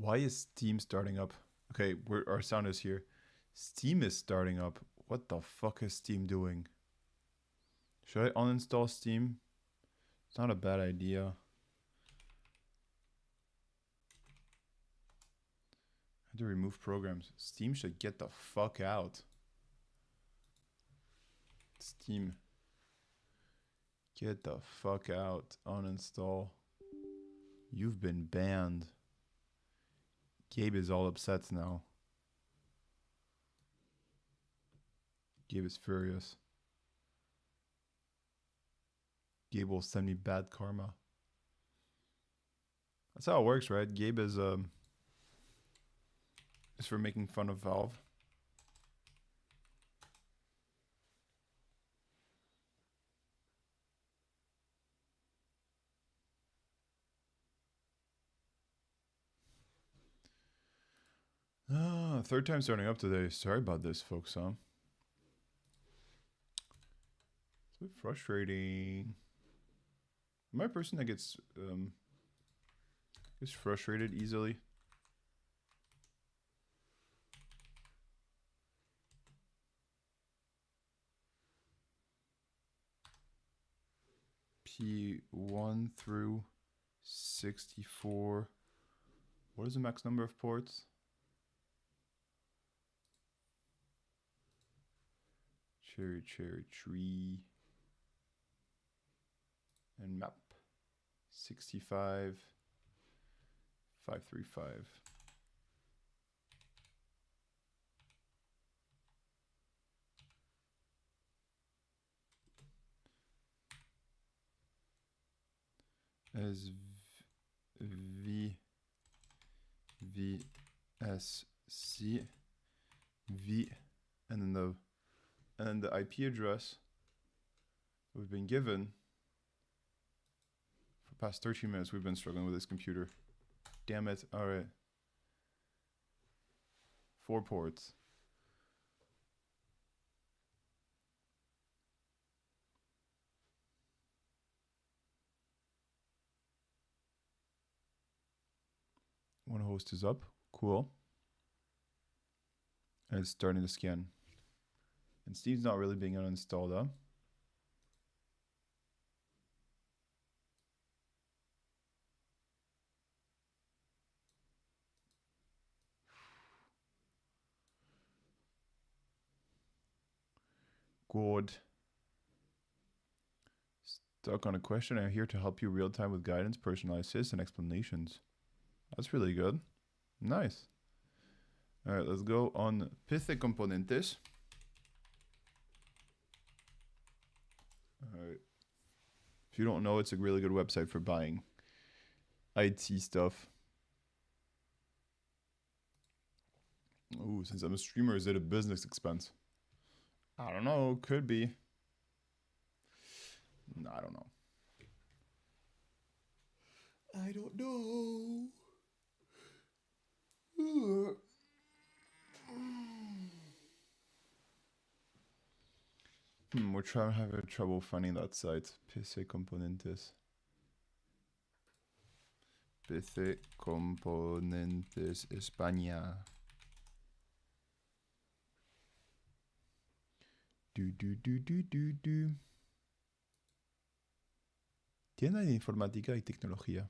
Why is Steam starting up? Okay, our sound is here. Steam is starting up. What the fuck is Steam doing? Should I uninstall Steam? It's not a bad idea. I had to remove programs. Steam should get the fuck out. Steam. Get the fuck out. Uninstall. You've been banned. Gabe is all upset now. Gabe is furious. Gabe will send me bad karma. That's how it works, right? Gabe is for making fun of Valve. Third time starting up today. Sorry about this, folks, huh? It's a bit frustrating. Am I a person that gets frustrated easily? P1 through 64. What is the max number of ports? Cherry tree. And map. 65. 535. As V S C V and then the IP address we've been given. For the past 13 minutes we've been struggling with this computer. Damn it. All right. 4 ports. One host is up. Cool. And it's starting to scan. And Steve's not really being uninstalled, huh? Good. Stuck on a question. I'm here to help you real time with guidance, personalized assist, and explanations. That's really good. Nice. All right, let's go on PC Componentes. All right. If you don't know, it's a really good website for buying IT stuff. Ooh, since I'm a streamer, is it a business expense? I don't know. Could be. I don't know. I don't know. We're having trouble finding that site. PC Componentes. PC Componentes España. Tienda de informática y tecnología.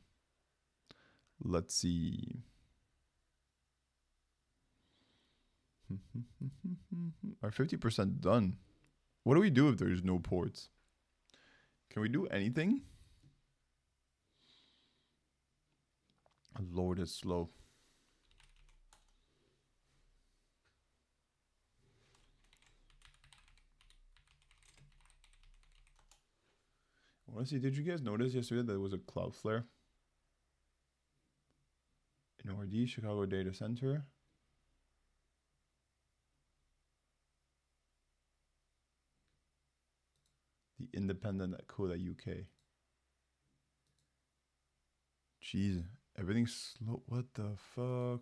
Let's see. Are 50% done. What do we do if there's no ports? Can we do anything? Lord, it's slow. Honestly, did you guys notice yesterday that there was a Cloudflare in RD, Chicago Data Center? The independent.co.uk. Jeez, everything's slow. What the fuck?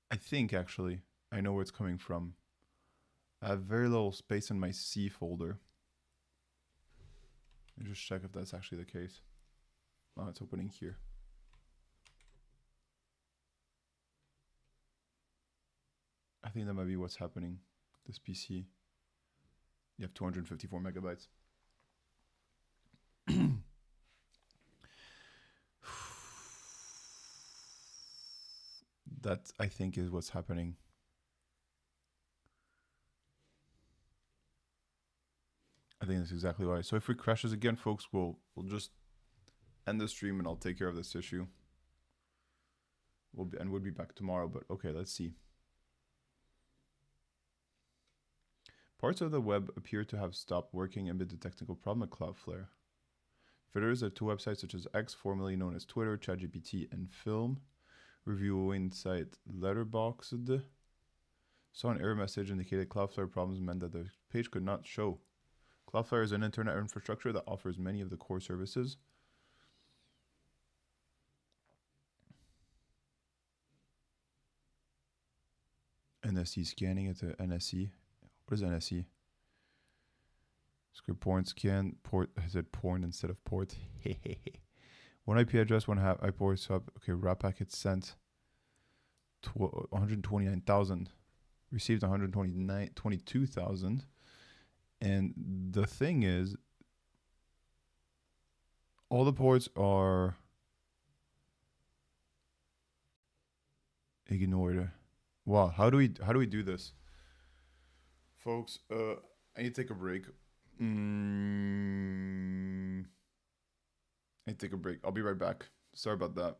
I think actually I know where it's coming from. I have very little space in my C folder. Let me just check if that's actually the case. Oh, it's opening here. I think that might be what's happening. This PC. You have 254 megabytes. That, I think, is what's happening. I think that's exactly why. So if it crashes again, folks, we'll just end the stream and I'll take care of this issue. We'll be back tomorrow, but okay, let's see. Parts of the web appear to have stopped working amid the technical problem at Cloudflare. Visitors at two websites such as X, formerly known as Twitter, ChatGPT, and Film, review Inset Letterboxd, saw an error message indicated Cloudflare problems meant that the page could not show. Cloudflare is an internet infrastructure that offers many of the core services. NSE scanning at the NSE. What is NSE? Script porn scan port. I said porn instead of port. One IP address, one IP sub. Okay, wrap packet sent. 129,000. Received 122,000. And the thing is, all the ports are ignored. Wow, how do we do this? Folks, I need to take a break. I need to take a break. I'll be right back. Sorry about that.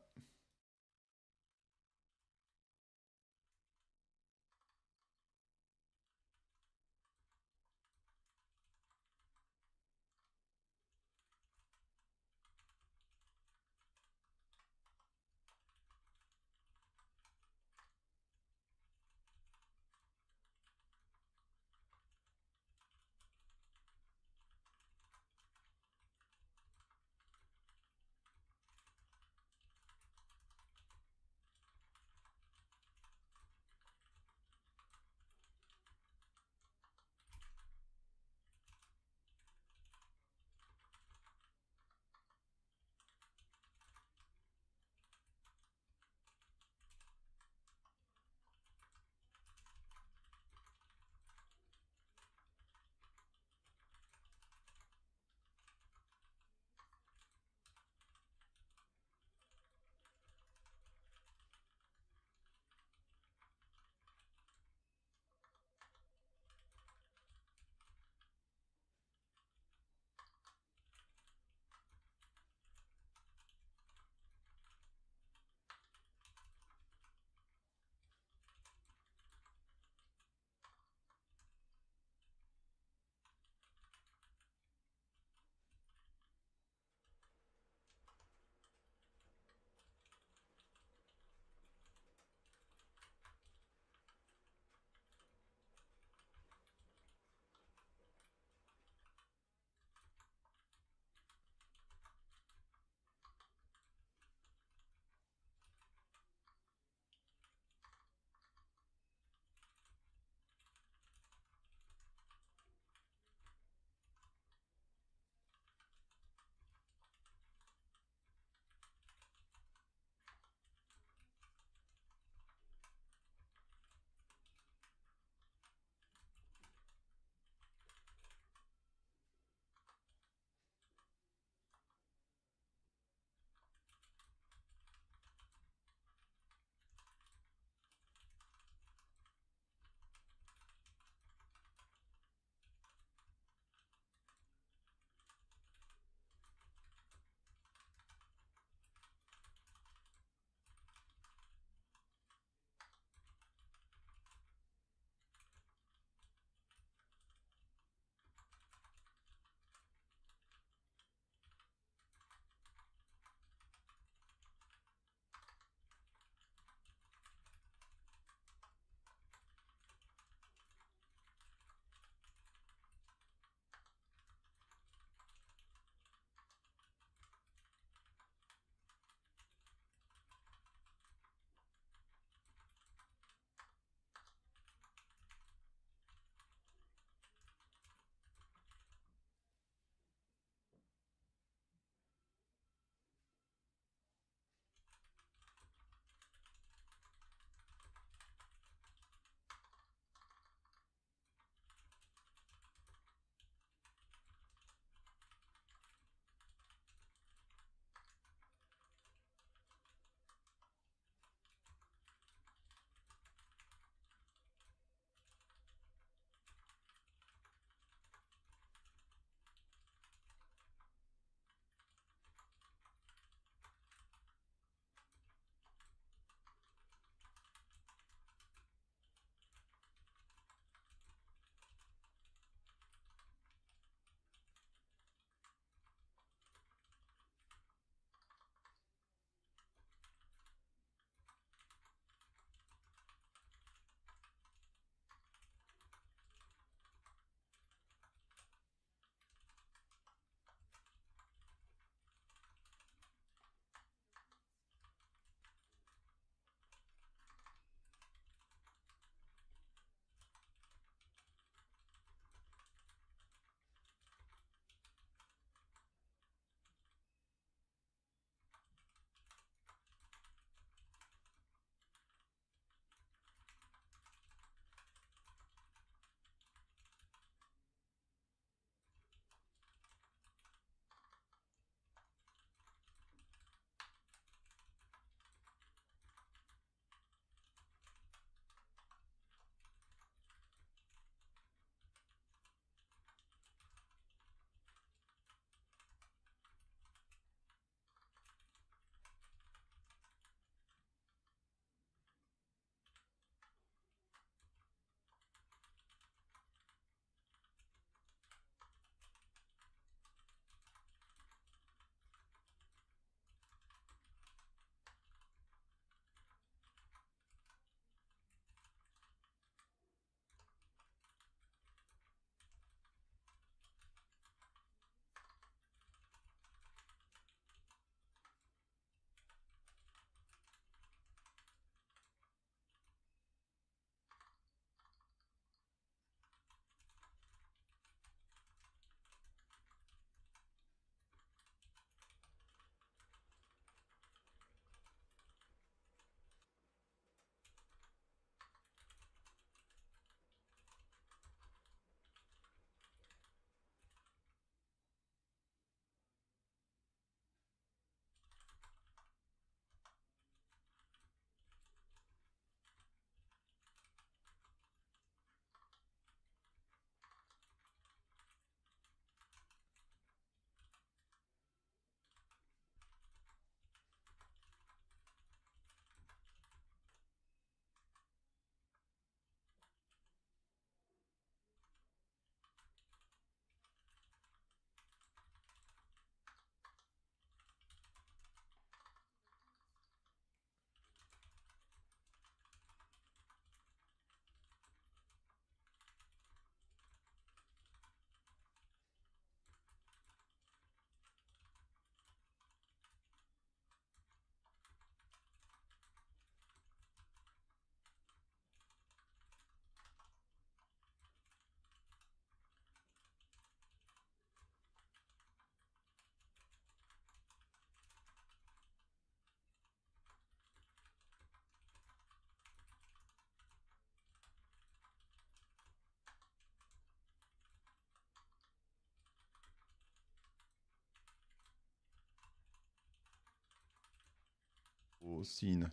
scene.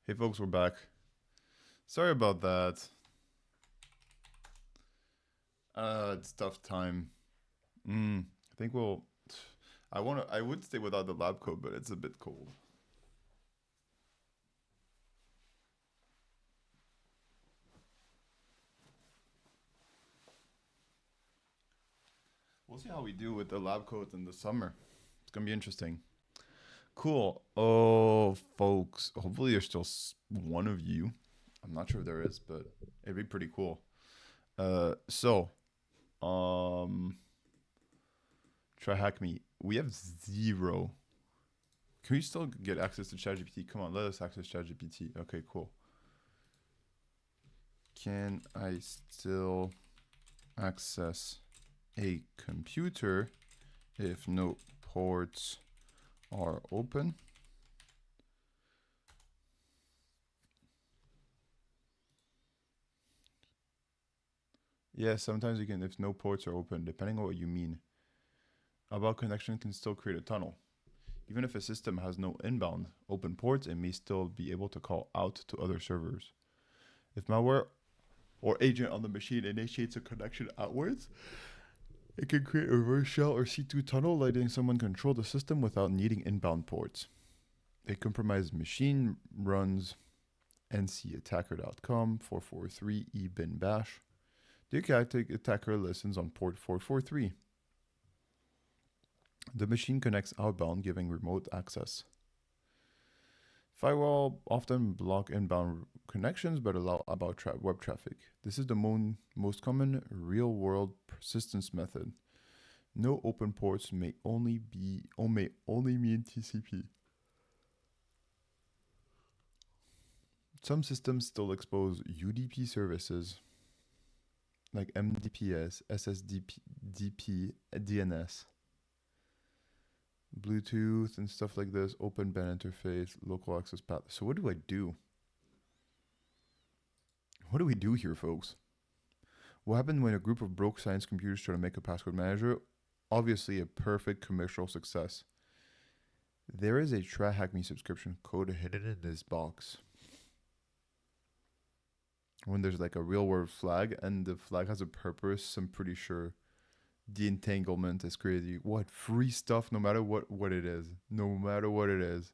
Hey folks, we're back. Sorry about that. It's tough time. I think I would stay without the lab coat, but it's a bit cold. We'll see how we do with the lab coat in the summer. It's gonna be interesting. Cool. Oh, folks. Hopefully there's still one of you. I'm not sure if there is, but it'd be pretty cool. Try hack me. We have 0. Can we still get access to ChatGPT? Come on, let us access ChatGPT. Okay, cool. Can I still access a computer if no ports are open? Yeah, sometimes you can if no ports are open, depending on what you mean. About connection can still create a tunnel. Even if a system has no inbound open ports, it may still be able to call out to other servers. If malware or agent on the machine initiates a connection outwards, it can create a reverse shell or C2 tunnel, letting someone control the system without needing inbound ports. A compromised machine runs ncattacker.com 443 ebin bash. The attacker listens on port 443. The machine connects outbound, giving remote access. Firewall often block inbound connections but allow outbound web traffic. This is the most common real-world persistence method. No open ports may only mean TCP. Some systems still expose UDP services like MDPS, SSDP, DNS. Bluetooth and stuff like this, open band interface, local access path. So what do I do? What do we do here, folks? What happened when a group of broke science computers try to make a password manager? Obviously a perfect commercial success. There is a Try Hack Me subscription code hidden in this box. When there's like a real world flag and the flag has a purpose, I'm pretty sure the entanglement is crazy. What? Free stuff, no matter what it is. No matter what it is.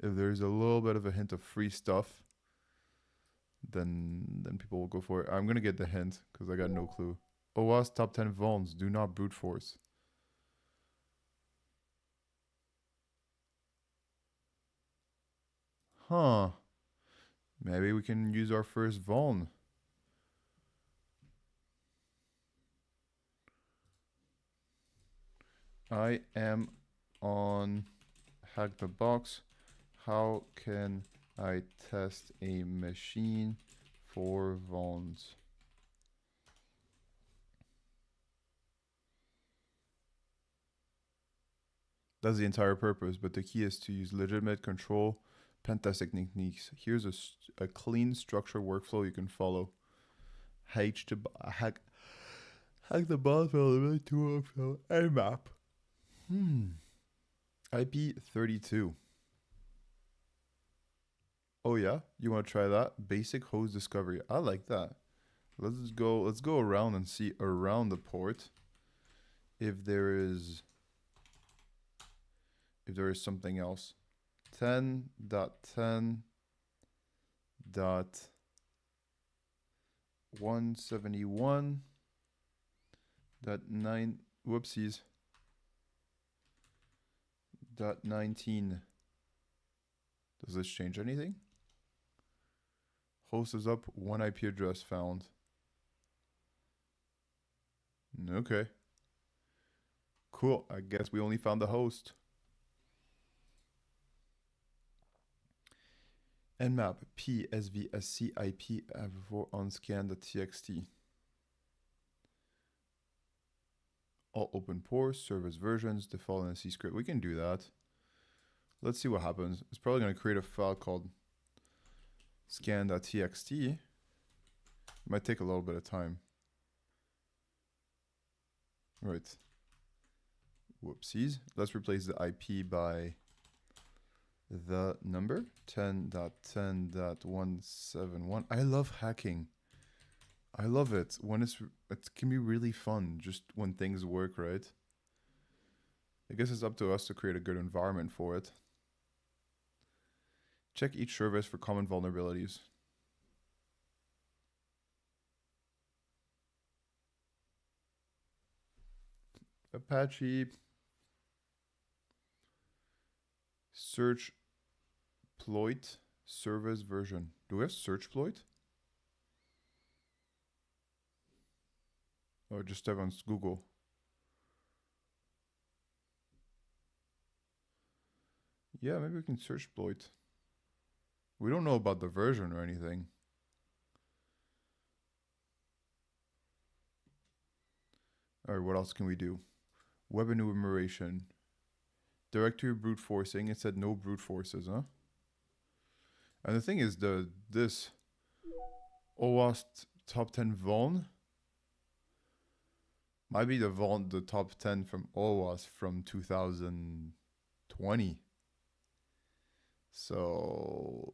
If there's a little bit of a hint of free stuff, then people will go for it. I'm going to get the hint because I got no clue. OWASP top 10 vulns. Do not brute force. Huh. Maybe we can use our first vuln. I am on Hack the Box. How can I test a machine for vulns? That's the entire purpose, but the key is to use legitimate control pen testing techniques. Here's a clean structure workflow you can follow. Hack the box element to Nmap. IP32. Oh yeah, you want to try that? Basic host discovery. I like that. Let's go around and see around the port if there is something else. 10.10.171.9 whoopsies. .19. Does this change anything? Host is up, one IP address found. Okay. Cool, I guess we only found the host. Nmap PSVSC IP on scan.txt. All open ports, service versions, default and C script. We can do that. Let's see what happens. It's probably going to create a file called scan.txt. It might take a little bit of time. Right. Whoopsies. Let's replace the IP by the number 10.10.171. I love hacking. I love it when it can be really fun just when things work right. I guess it's up to us to create a good environment for it. Check each service for common vulnerabilities. Apache search ploit service version. Do we have search ploit? Or just type on Google. Yeah, maybe we can search ploit. We don't know about the version or anything. Alright, what else can we do? Web enumeration. Directory brute forcing. It said no brute forces, huh? And the thing is, this OWASP top 10 vuln might be the top 10 from OWASP from 2020. So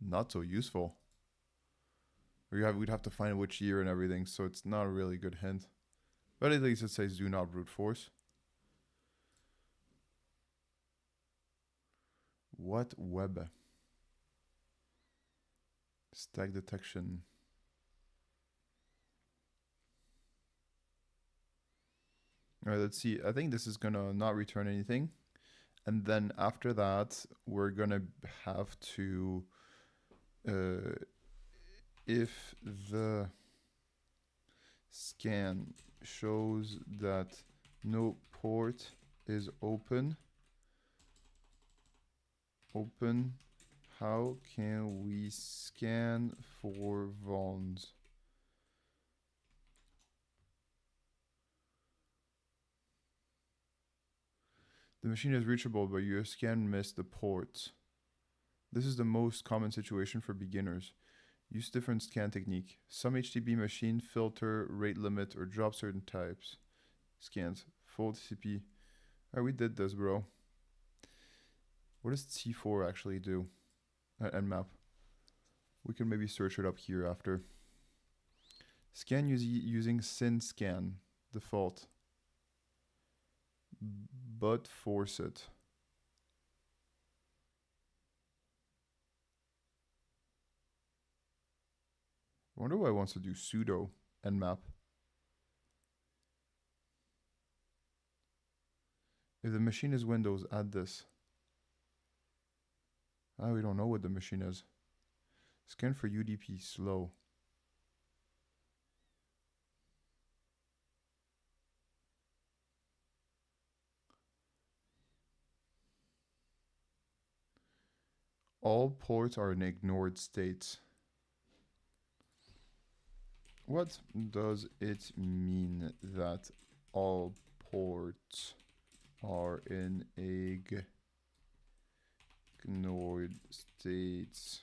not so useful. We'd have to find which year and everything, so it's not a really good hint. But at least it says do not brute force. What web? Stack detection. All right, let's see. I think this is gonna not return anything. And then after that, we're gonna have to, if the scan shows that no port is open, how can we scan for vulns? The machine is reachable, but your scan missed the ports. This is the most common situation for beginners. Use different scan technique. Some HTTP machine filter, rate limit, or drop certain types. Scans. Full TCP. Alright, we did this, bro. What does T4 actually do? Nmap. We can maybe search it up here after. Scan using SynScan. Default. But force it. I wonder why it wants to do sudo nmap. If the machine is Windows, add this. We don't know what the machine is. Scan for UDP slow. All ports are in ignored states. What does it mean that all ports are in ignored states?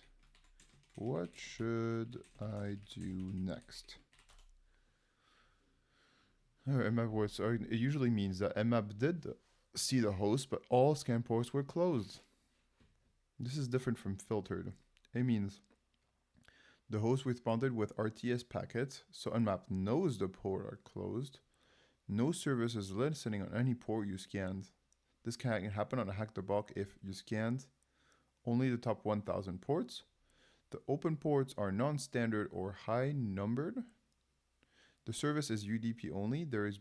What should I do next? Nmap words. It usually means that Nmap did see the host, but all scan ports were closed. This is different from filtered. It means the host responded with RTS packets, so Nmap knows the port are closed. No service is listening on any port you scanned. This can happen on a hack the block if you scanned only the top 1000 ports. The open ports are non-standard or high numbered. The service is UDP only. There is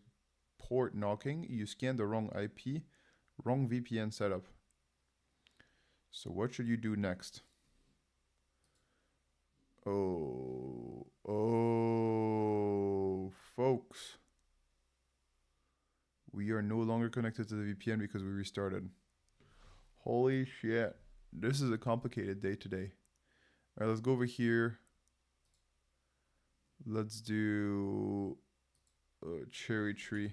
port knocking. You scanned the wrong IP, wrong VPN setup. So what should you do next? Oh, folks. We are no longer connected to the VPN because we restarted. Holy shit. This is a complicated day today. All right, let's go over here. Let's do cherry tree.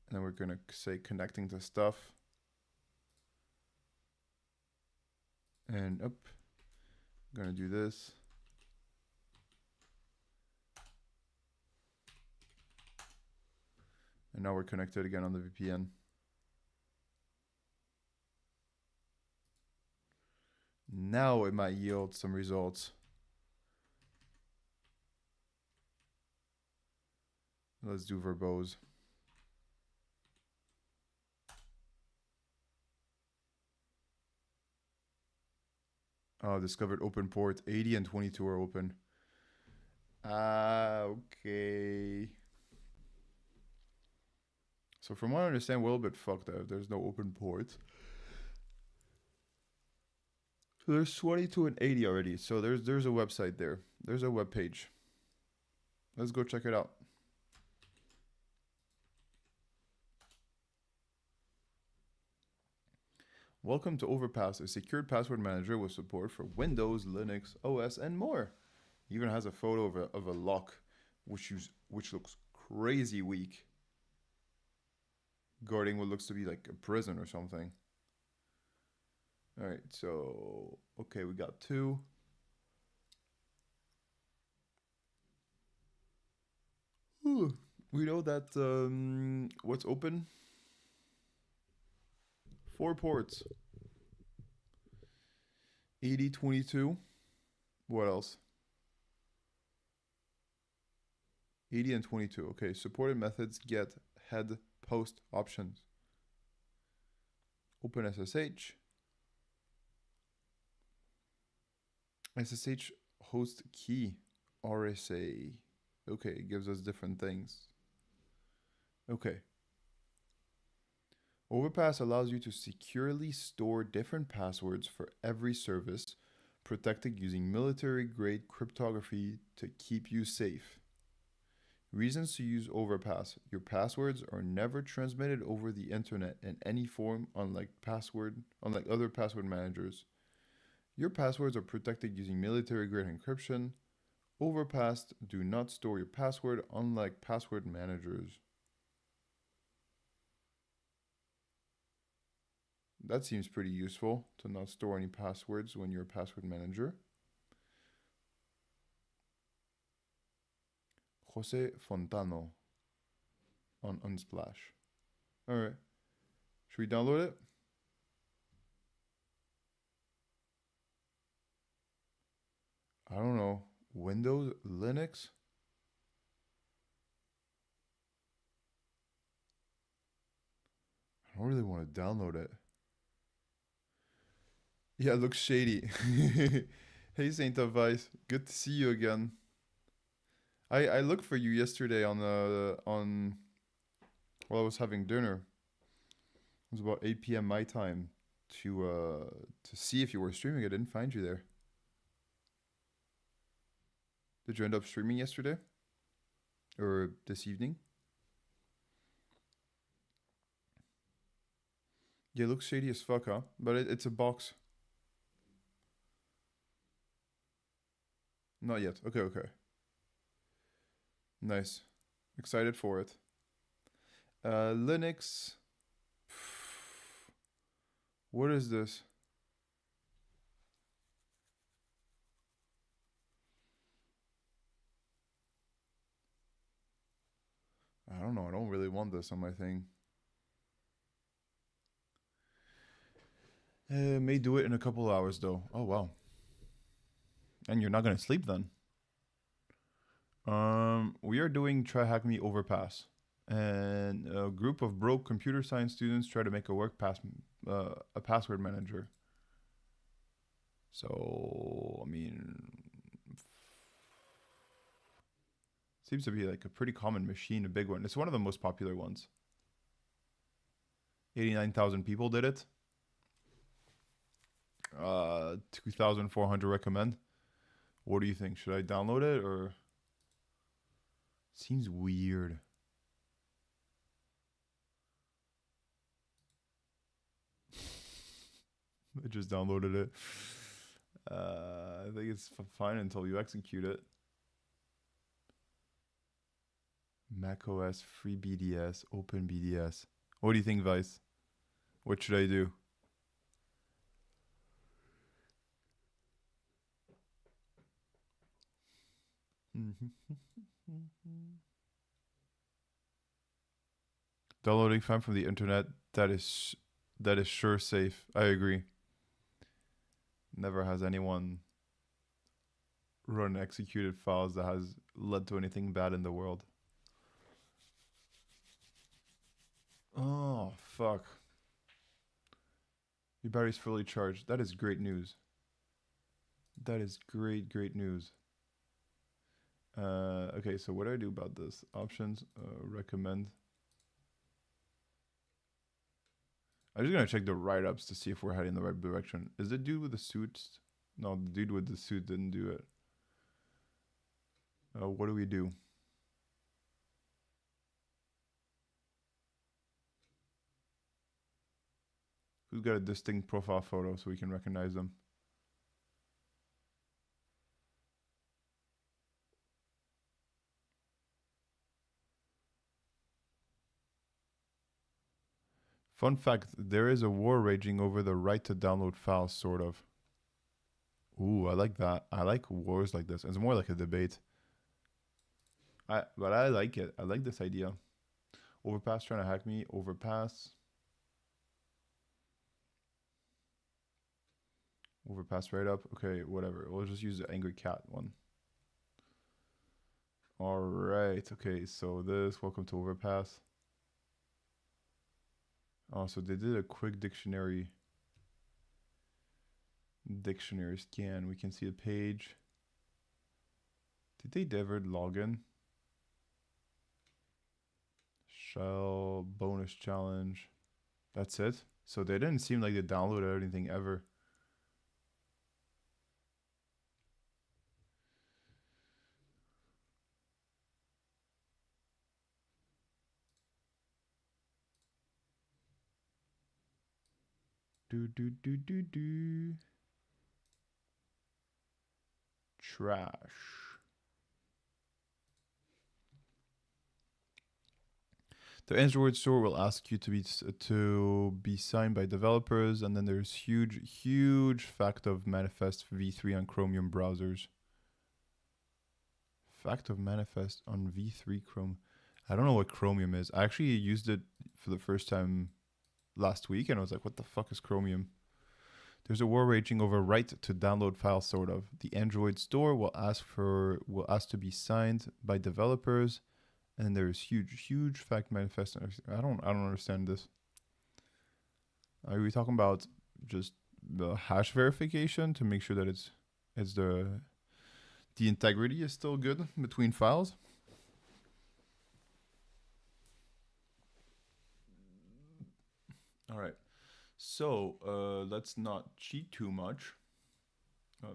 And then we're gonna say connecting to stuff. And up. I'm gonna do this. And now we're connected again on the VPN. Now it might yield some results. Let's do verbose. Oh, discovered open port. 80 and 22 are open. Okay. So from what I understand, we're a little bit fucked up. There's no open port. So there's 22 and 80 already. So there's a website there. There's a web page. Let's go check it out. Welcome to Overpass, a secured password manager with support for Windows, Linux, OS, and more. It even has a photo of a lock, which looks crazy weak, guarding what looks to be like a prison or something. All right, so okay, we got 2. Ooh, we know that what's open? 4 ports. 80, 22. What else? 80 and 22. Okay, supported methods get head post options. Open SSH. SSH host key. RSA. Okay, it gives us different things. Okay. Overpass allows you to securely store different passwords for every service, protected using military-grade cryptography to keep you safe. Reasons to use Overpass. Your passwords are never transmitted over the internet in any form, unlike other password managers. Your passwords are protected using military-grade encryption. Overpass do not store your password, unlike password managers. That seems pretty useful, to not store any passwords when you're a password manager. Jose Fontano on Unsplash. All right. Should we download it? I don't know. Windows, Linux? I don't really want to download it. Yeah, it looks shady. Hey, Saint of Vice. Good to see you again. I looked for you yesterday on while I was having dinner. It was about 8 p.m. my time to see if you were streaming. I didn't find you there. Did you end up streaming yesterday? Or this evening? Yeah, it looks shady as fuck, huh? But it's a box. Not yet. Okay, okay. Nice. Excited for it. Linux. What is this? I don't know. I don't really want this on my thing. May do it in a couple hours though. Oh wow. And you're not gonna sleep then. We are doing Try Hack Me Overpass, and a group of broke computer science students try to make a password manager. So I mean, seems to be like a pretty common machine, a big one. It's one of the most popular ones. 89,000 people did it. 2,400 recommend. What do you think? Should I download it or? Seems weird. I just downloaded it. I think it's fine until you execute it. macOS, FreeBDS, OpenBDS. What do you think, Vice? What should I do? Downloading file from the internet, that is sure safe. I agree. Never has anyone run executed files that has led to anything bad in the world. Oh, fuck. Your battery's fully charged. That is great news. That is great news. Okay, so what do I do about this? Options, recommend. I'm just gonna check the write-ups to see if we're heading in the right direction. Is the dude with the suits? No, the dude with the suit didn't do it. What do we do? Who's got a distinct profile photo so we can recognize them? Fun fact, there is a war raging over the right to download files, sort of. Ooh, I like that. I like wars like this. It's more like a debate. But I like it. I like this idea. Overpass trying to hack me. Overpass. Overpass right up. Okay, whatever. We'll just use the angry cat one. All right. Okay, so this. Welcome to Overpass. Oh, so they did a quick dictionary scan. We can see a page. Did they ever log in? Shell bonus challenge. That's it. So they didn't seem like they downloaded anything ever. Do. Trash. The Android store will ask you to be signed by developers, and then there's huge fact of manifest v3 on Chromium browsers. Fact of manifest on v3 Chrome. I don't know what Chromium is. I actually used it for the first time last week, and I was like, "What the fuck is Chromium?" There's a war raging over right to download files, sort of. The Android store will ask to be signed by developers. And there's huge fact manifest. I don't understand this. Are we talking about just the hash verification to make sure that it's the integrity is still good between files? All right. So let's not cheat too much.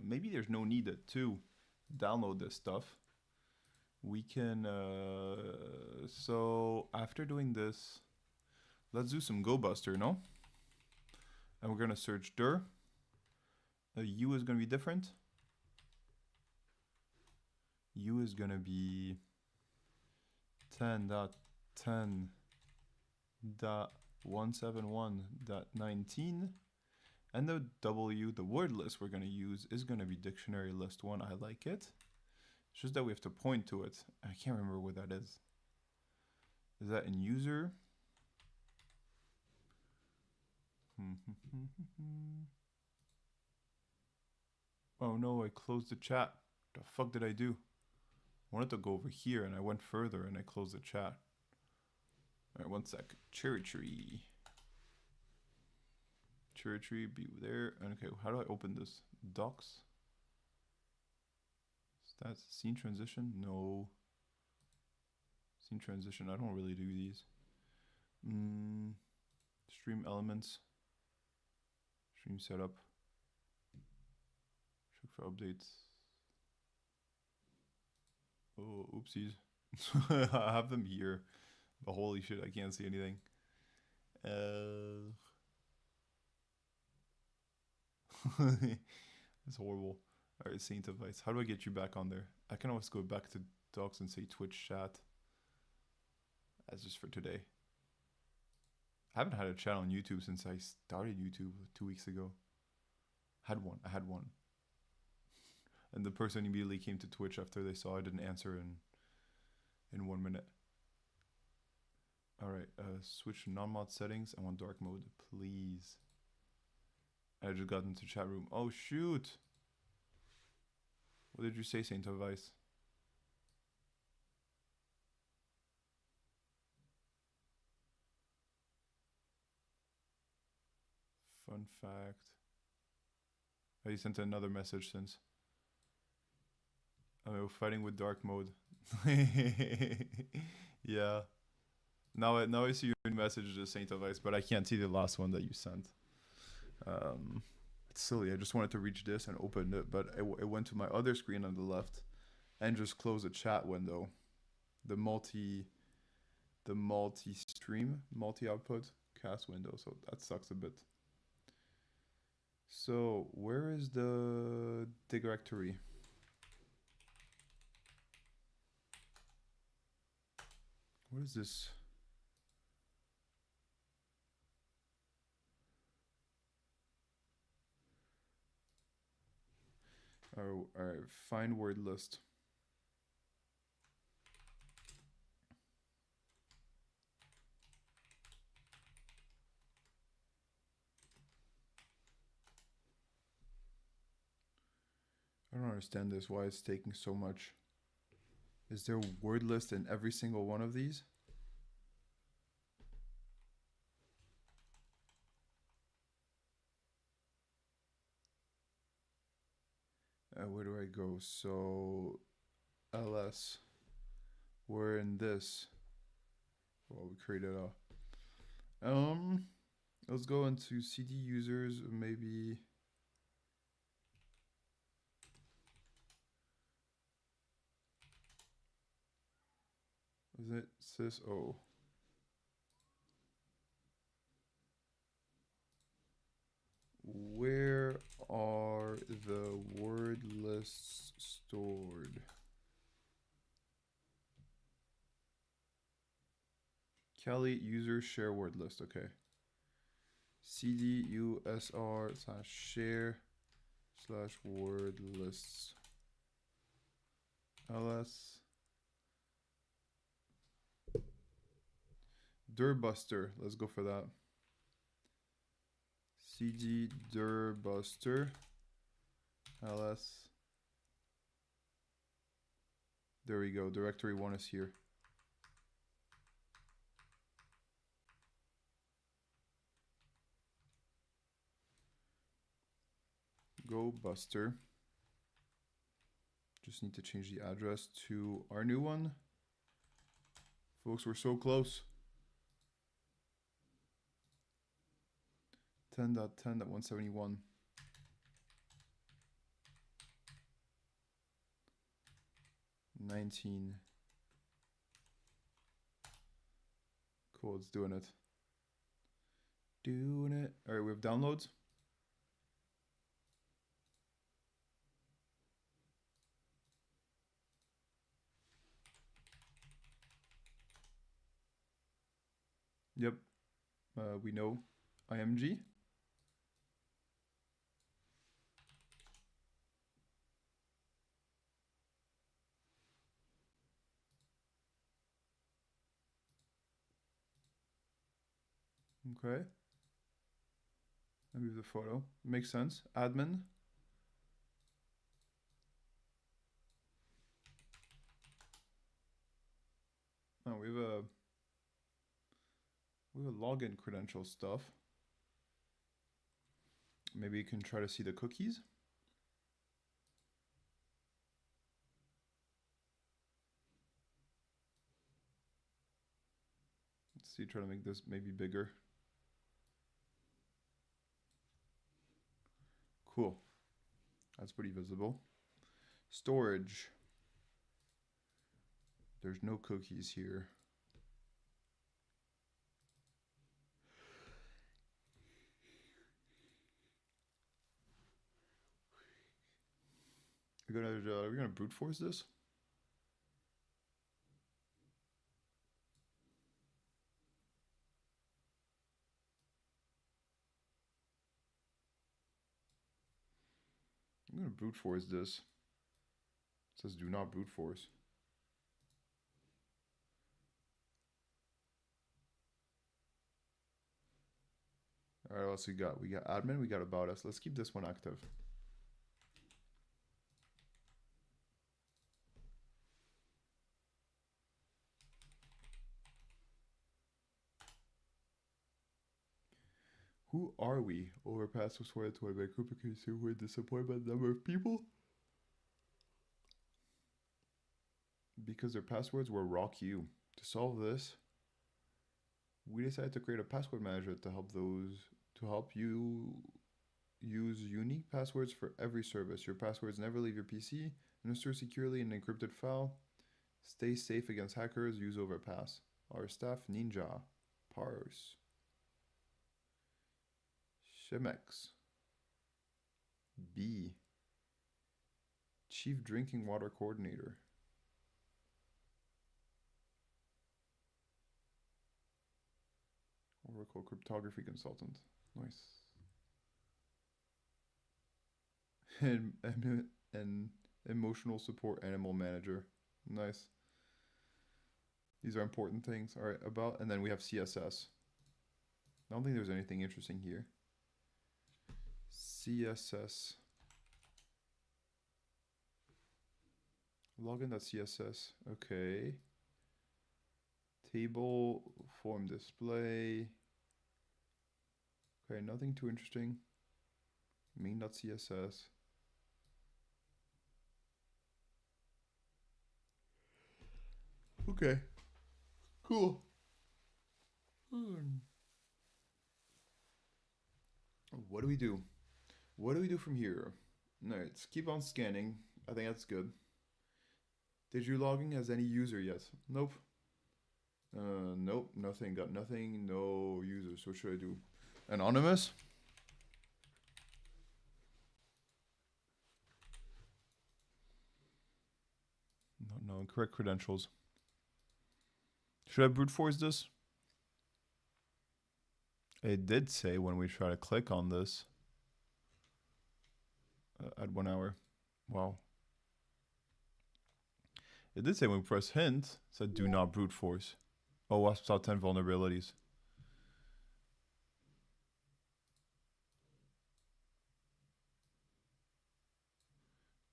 Maybe there's no need to download this stuff. We can. So after doing this, let's do some GoBuster, no? And we're gonna search dir. U is gonna be different. U is gonna be 10.10.171.19, and the W, the word list we're gonna use, is gonna be dictionary list 1. I like it. It's just that we have to point to it. I can't remember what that is. Is that in user? Oh no, I closed the chat. The fuck did I do? I wanted to go over here and I went further and I closed the chat. Alright, one sec. Cherry tree. Cherry tree, be there. Okay, how do I open this? Docs? Stats? Scene transition? No. Scene transition, I don't really do these. Stream elements. Stream setup. Check for updates. Oh, oopsies. I have them here. But holy shit, I can't see anything. It's horrible. Alright, Saint Device. How do I get you back on there? I can always go back to docs and say Twitch chat. That's just for today. I haven't had a channel on YouTube since I started YouTube 2 weeks ago. I had one. And the person immediately came to Twitch after they saw I didn't answer in 1 minute. All right, switch to non-mod settings. I want dark mode, please. I just got into chat room. Oh shoot! What did you say, Saint of Ice? Fun fact. Oh, you sent another message since. I mean, we're fighting with dark mode. Yeah. Now I see your message to Saint of Ice, but I can't see the last one that you sent. It's silly. I just wanted to reach this and open it, but it went to my other screen on the left and just closed the chat window. The multi-stream, multi-output cast window, so that sucks a bit. So where is the directory? What is this? Oh, all right, find word list. I don't understand this, why it's taking so much. Is there a word list in every single one of these? Where do I go? So ls, we're in this. Well, we created a let's go into cd users, maybe. Is it sys-o? Where are the word lists stored? Kelly user share word list. Okay. cd usr / share / word lists. ls dirbuster. Let's go for that. cd dirbuster ls. There we go. Directory 1 is here. Go buster. Just need to change the address to our new one. Folks, we're so close. 10.10.171. Cool, it's doing it. All right, we have downloads. Yep, we know img. Okay. Let me move the photo. Makes sense. Admin. Oh, we have a login credential stuff. Maybe you can try to see the cookies. Let's see, try to make this maybe bigger. Cool. That's pretty visible. Storage. There's no cookies here. Are we gonna brute force this? I'm gonna brute force this. It says do not brute force. All right, what else we got? We got admin, we got about us. Let's keep this one active. Who are we? Overpass was sorted by a group of kids who were disappointed by the number of people because their passwords were rock-you. To solve this, we decided to create a password manager to help you use unique passwords for every service. Your passwords never leave your PC and store securely in an encrypted file. Stay safe against hackers. Use Overpass. Our staff Ninja. Parse. Shemex. B. Chief Drinking Water Coordinator. Oracle Cryptography Consultant. Nice. And Emotional Support Animal Manager. Nice. These are important things. All right, about, and then we have CSS. I don't think there's anything interesting here. CSS. Login.css. Okay. Table, form display. Okay, nothing too interesting. Main.css. Okay. Cool. What do we do? What do we do from here? Alright, let's keep on scanning. I think that's good. Did you log in as any user yet? Nope. Nope, nothing. Got nothing. No users. What should I do? Anonymous? No, incorrect credentials. Should I brute force this? It did say when we try to click on this at 1 hour. Wow. It did say when we press hint, it said do not brute force. Oh, WASP saw 10 vulnerabilities.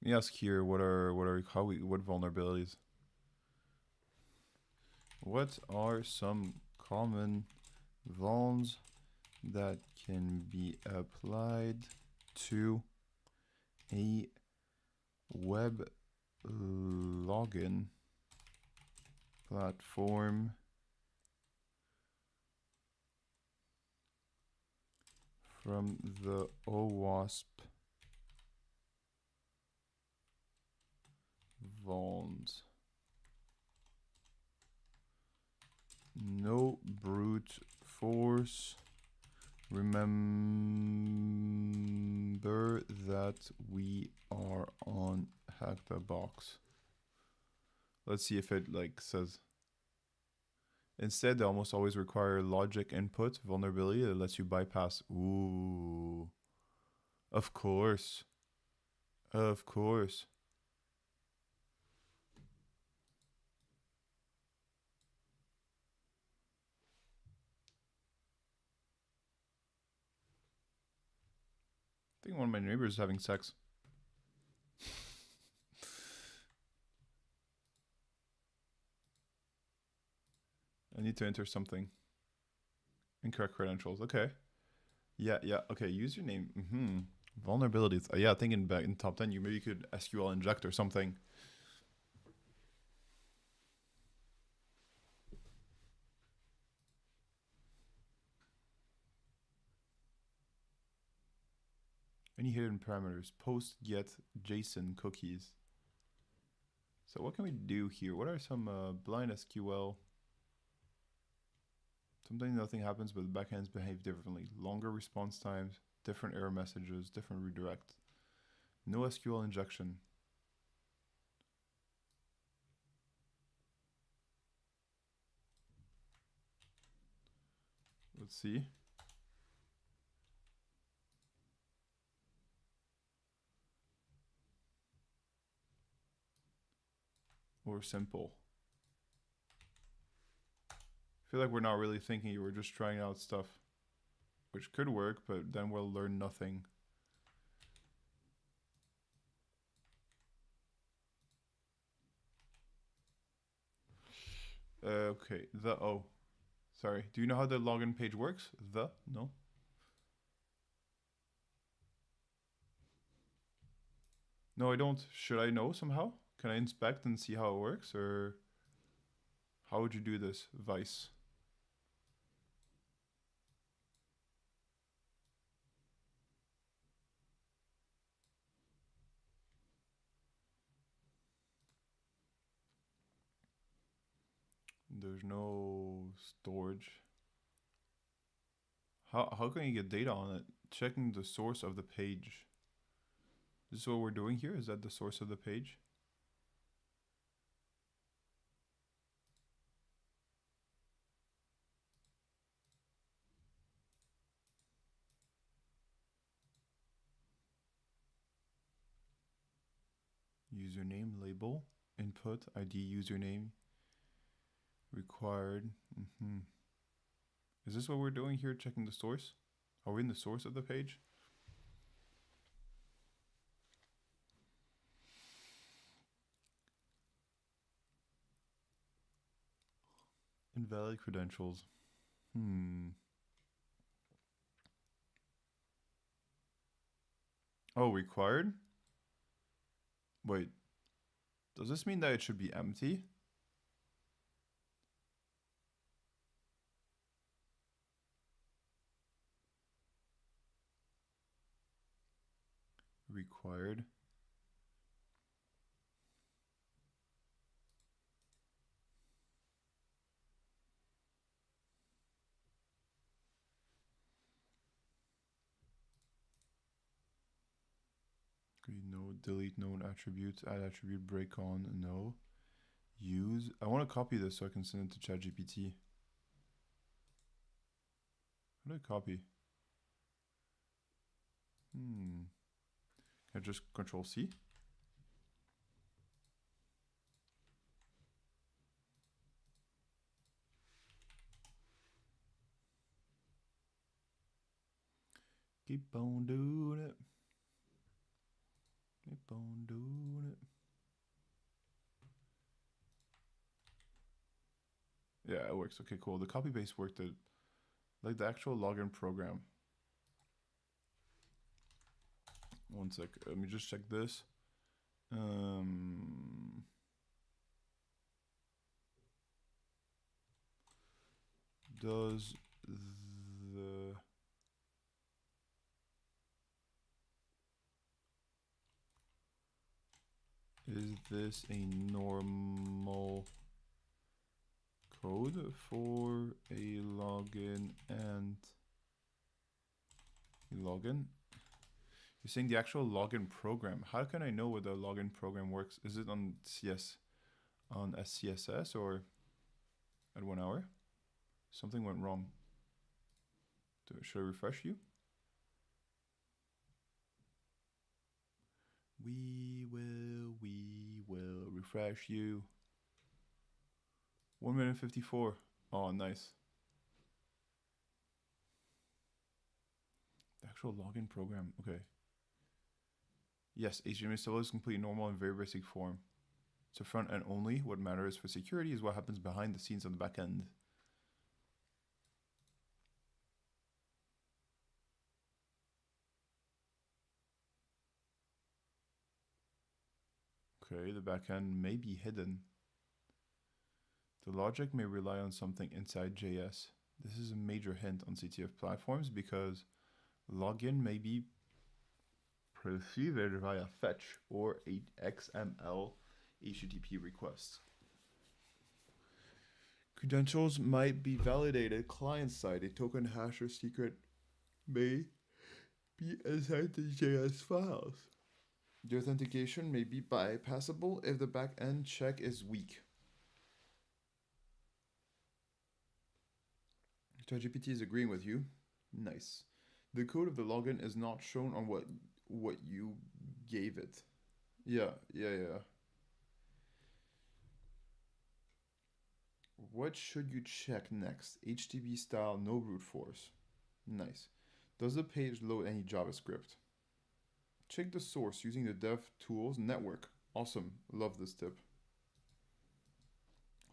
Let me ask here, what vulnerabilities? What are some common vulns that can be applied to a web login platform from the OWASP vulns? No brute force. Remember that we are on Hack the Box. Let's see if it like says. Instead, they almost always require logic input vulnerability that lets you bypass. Ooh. Of course. Of course. I think one of my neighbors is having sex. I need to enter something. Incorrect credentials. Okay. Yeah. Okay, username. Vulnerabilities. Yeah, thinking back in top 10, maybe you could SQL inject or something. Any hidden parameters? Post, get, JSON, cookies. So what can we do here? What are some blind SQL? Sometimes nothing happens, but the backends behave differently. Longer response times, different error messages, different redirect. No SQL injection. Let's see. Or simple. I feel like we're not really thinking, we're just trying out stuff. which could work, but then we'll learn nothing. Okay, sorry. Do you know how the login page works? No? No, I don't. Should I know somehow? Can I inspect and see how it works, or how would you do this, Vice? There's no storage. How can you get data on it? Checking the source of the page. This is what we're doing here? Is that the source of the page? Username, label, input, ID, username, required. Is this what we're doing here, checking the source? Are we in the source of the page? Invalid credentials. Oh, required? Wait, does this mean that it should be empty? Required. Okay, no, delete known attributes, add attribute, break on, no. Use. I want to copy this so I can send it to ChatGPT. How do I copy? Can I just Control C? Keep on doing it. Keep on doing it. Yeah, it works. Okay, cool. The copy paste worked. Like the actual login program. One sec. Let me just check this. Does the is this a normal code for a login and login? You're saying the actual login program. How can I know where the login program works? Is it on SCSS or at 1 hour? Something went wrong. Should I refresh you? We will refresh you. 1 minute 54. Oh, nice. The actual login program. Okay. Yes, HTML still is completely normal in very basic form. So front end only. What matters for security is what happens behind the scenes on the back end. Okay, the back end may be hidden. The logic may rely on something inside JS. This is a major hint on CTF platforms because login may be perceived via fetch or XML HTTP requests. Credentials might be validated client-side. A token hash or secret may be inside the JS files. The authentication may be bypassable if the back-end check is weak. ChatGPT is agreeing with you. Nice. The code of the login is not shown on what you gave it. Yeah. What should you check next? HTTP style, no brute force. Nice. Does the page load any JavaScript? Check the source using the dev tools network. Awesome. Love this tip.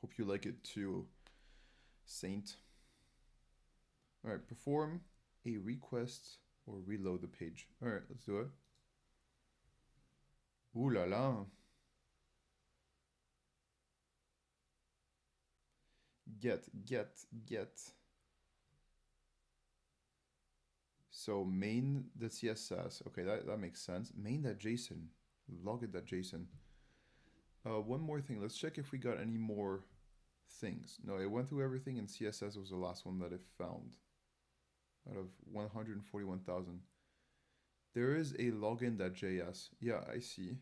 Hope you like it too, Saint. All right, perform a request or reload the page. All right, let's do it. Ooh la la. Get. So main the CSS. Okay, that makes sense. Main.json. Login.json. One more thing. Let's check if we got any more things. No, it went through everything, and CSS was the last one that it found out of 141,000. There is a login.js. Yeah, I see.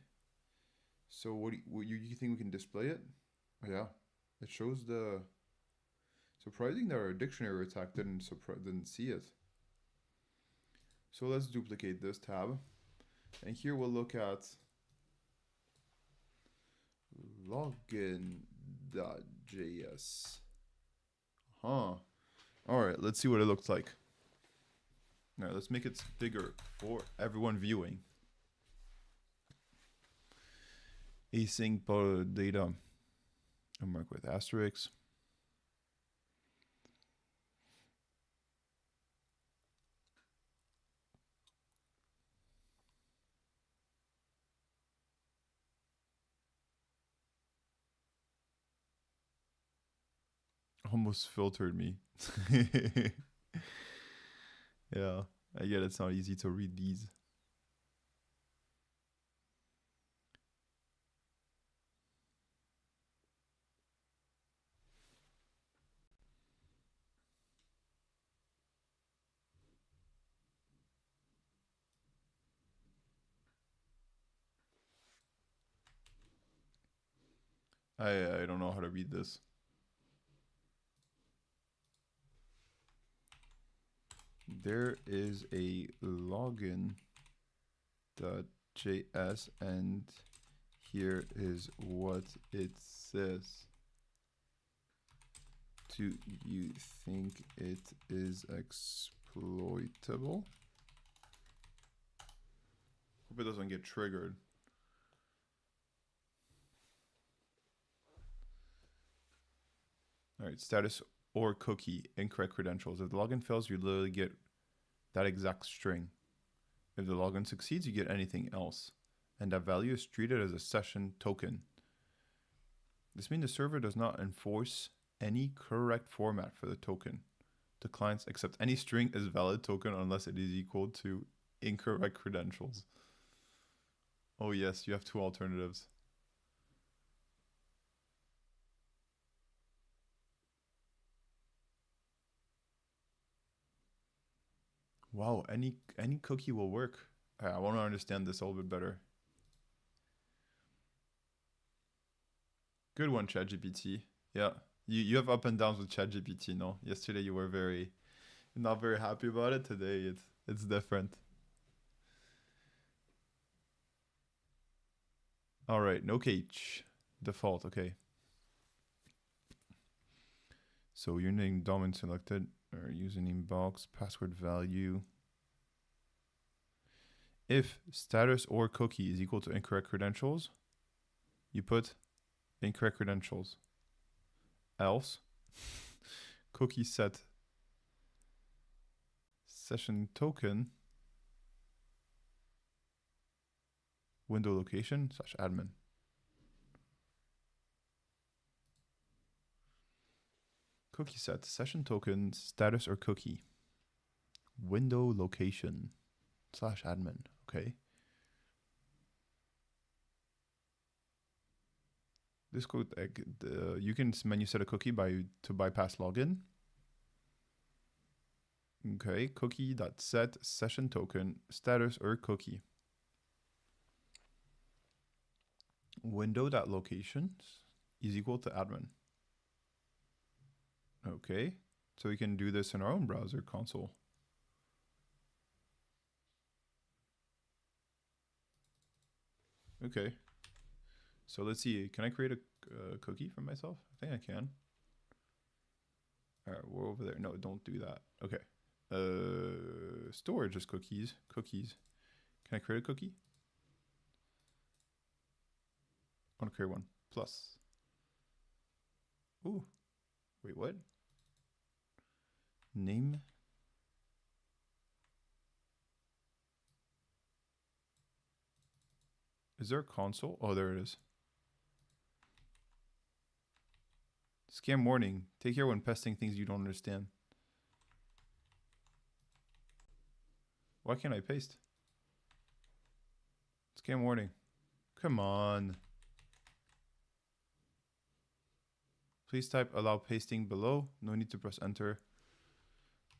So what do you think we can display it? Oh, yeah, it shows the. Surprising that our dictionary attack didn't see it. So let's duplicate this tab, and here we'll look at login.js. All right, let's see what it looks like. All right, let's make it bigger for everyone viewing. Async data. And mark with asterisks. Almost filtered me. Yeah, I get it's not easy to read these. I don't know how to read this. There is a login.js, and here is what it says. Do you think it is exploitable? Hope it doesn't get triggered. All right, status or cookie, incorrect credentials. If the login fails, you literally get that exact string. If the login succeeds, you get anything else. And that value is treated as a session token. This means the server does not enforce any correct format for the token. The clients accept any string as valid token unless it is equal to incorrect credentials. Oh yes, you have two alternatives. Wow, any cookie will work. I want to understand this a little bit better. Good one, ChatGPT. Yeah, you have up and downs with ChatGPT, no? Yesterday you were not very happy about it. Today it's different. All right, no cage. Default, okay. So username domain selected, or username box, password value. If status or cookie is equal to incorrect credentials, you put incorrect credentials. Else, cookie set session token window location / admin. Cookie set session token status or cookie window location / admin. Okay. This code, you can menu set a cookie to bypass login. Okay, cookie.set session token status or cookie. Window.location is equal to admin. Okay, so we can do this in our own browser console. Okay, so let's see. Can I create a cookie for myself? I think I can. All right, we're over there. No, don't do that. Okay, Storage is cookies. Cookies. Can I create a cookie? I want to create one. Plus. Ooh. Wait, what? Name. Is there a console? Oh, there it is. Scam warning. Take care when pesting things you don't understand. Why can't I paste? Scam warning. Come on. Please type allow pasting below. No need to press enter.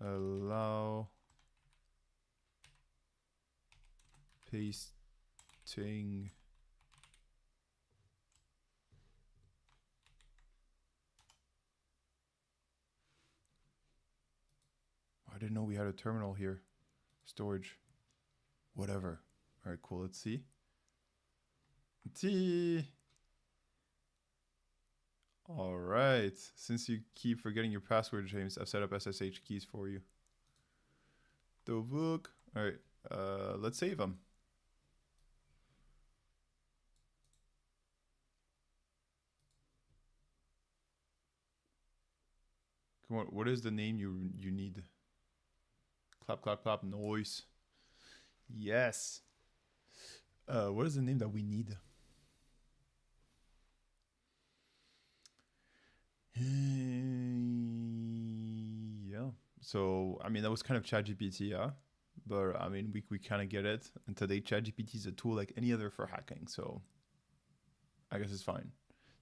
Allow pasting. I didn't know we had a terminal here. Storage. Whatever. All right, cool. Let's see. T. All right. Since you keep forgetting your password, James, I've set up SSH keys for you. Dovuk. All right. Let's save them. Come on. What is the name you need? Clap, clap, clap. Noise. Yes. What is the name that we need? Yeah. So, I mean, that was kind of ChatGPT, yeah. But, I mean, we kind of get it. And today, ChatGPT is a tool like any other for hacking. So, I guess it's fine.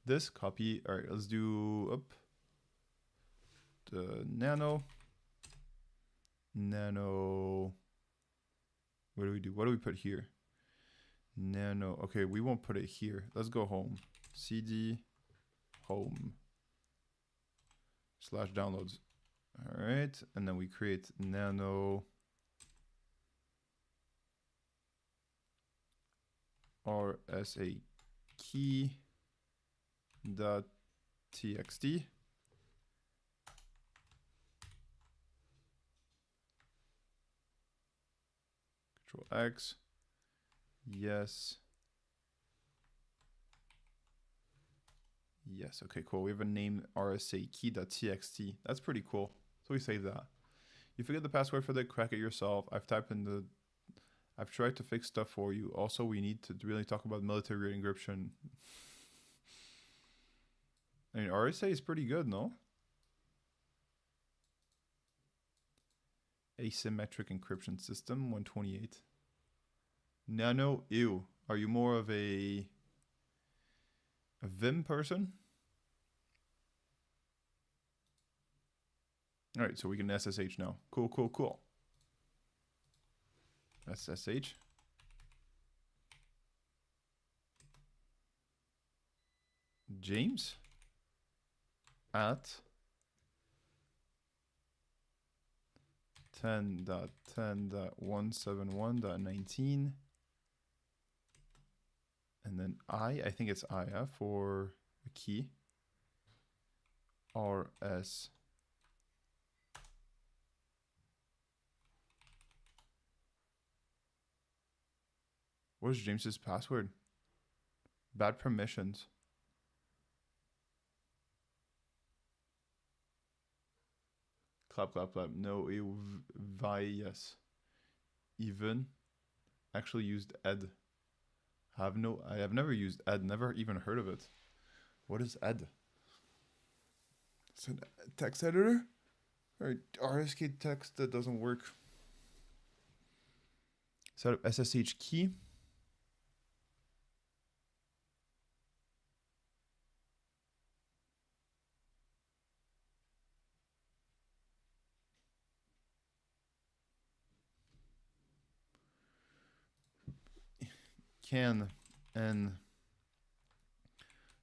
This, copy. All right, let's do up the nano. Nano. What do we do? What do we put here? Nano. Okay, we won't put it here. Let's go home. CD home / downloads. All right, and then we create nano RSA key dot txt. Control X. Yes. Yes. Okay, cool. We have a name RSA key.txt. That's pretty cool. So we save that. You forget the password for the crack it yourself. I've tried to fix stuff for you. Also, we need to really talk about military encryption. I mean, RSA is pretty good, no? Asymmetric encryption system, 128. Nano, ew. Are you more of a Vim person? All right, so we can SSH now. Cool, cool, cool. SSH. James at 10.10.171.19. And then I think it's I for a key. RS. What is James's password? Bad permissions. Clap, clap, clap. No, yes. Even actually used ed. I have never used ed, never even heard of it. What is ed? It's a text editor? Or RSK text that doesn't work. Set up SSH key. Can and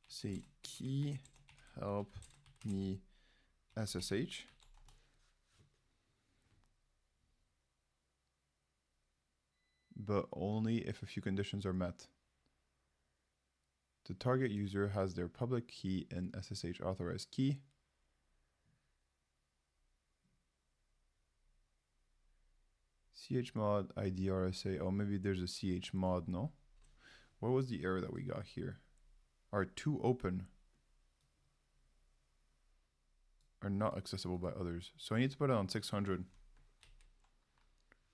say key help me SSH. But only if a few conditions are met. The target user has their public key and SSH authorized key. chmod ID RSA. Oh, maybe there's a chmod, no? What was the error that we got here? Are too open. Are not accessible by others. So I need to put it on 600.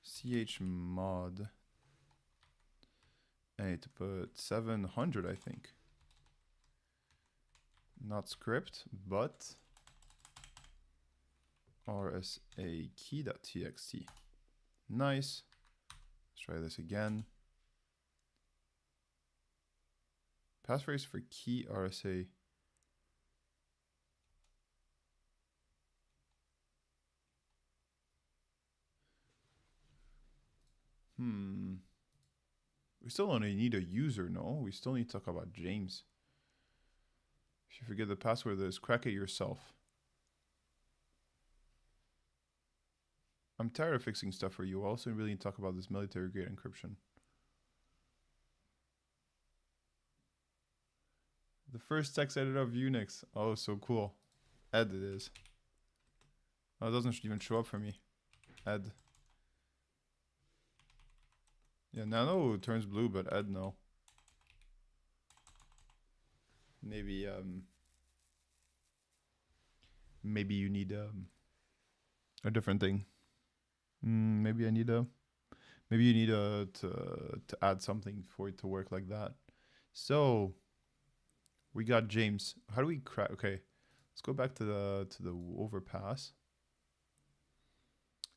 Chmod. I need to put 700, I think. Not script, but RSA key.txt. Nice. Let's try this again. Passphrase for key RSA. We still only need a user, no? We still need to talk about James. If you forget the password, there's crack it yourself. I'm tired of fixing stuff for you. I also really need to talk about this military grade encryption. The first text editor of Unix. Oh, so cool. Ed it is. Oh, it doesn't even show up for me. Ed. Yeah, Nano turns blue, but Ed no. Maybe maybe you need a different thing. Maybe I need maybe you need to add something for it to work like that. So we got James. How do we crack? Okay, let's go back to the overpass.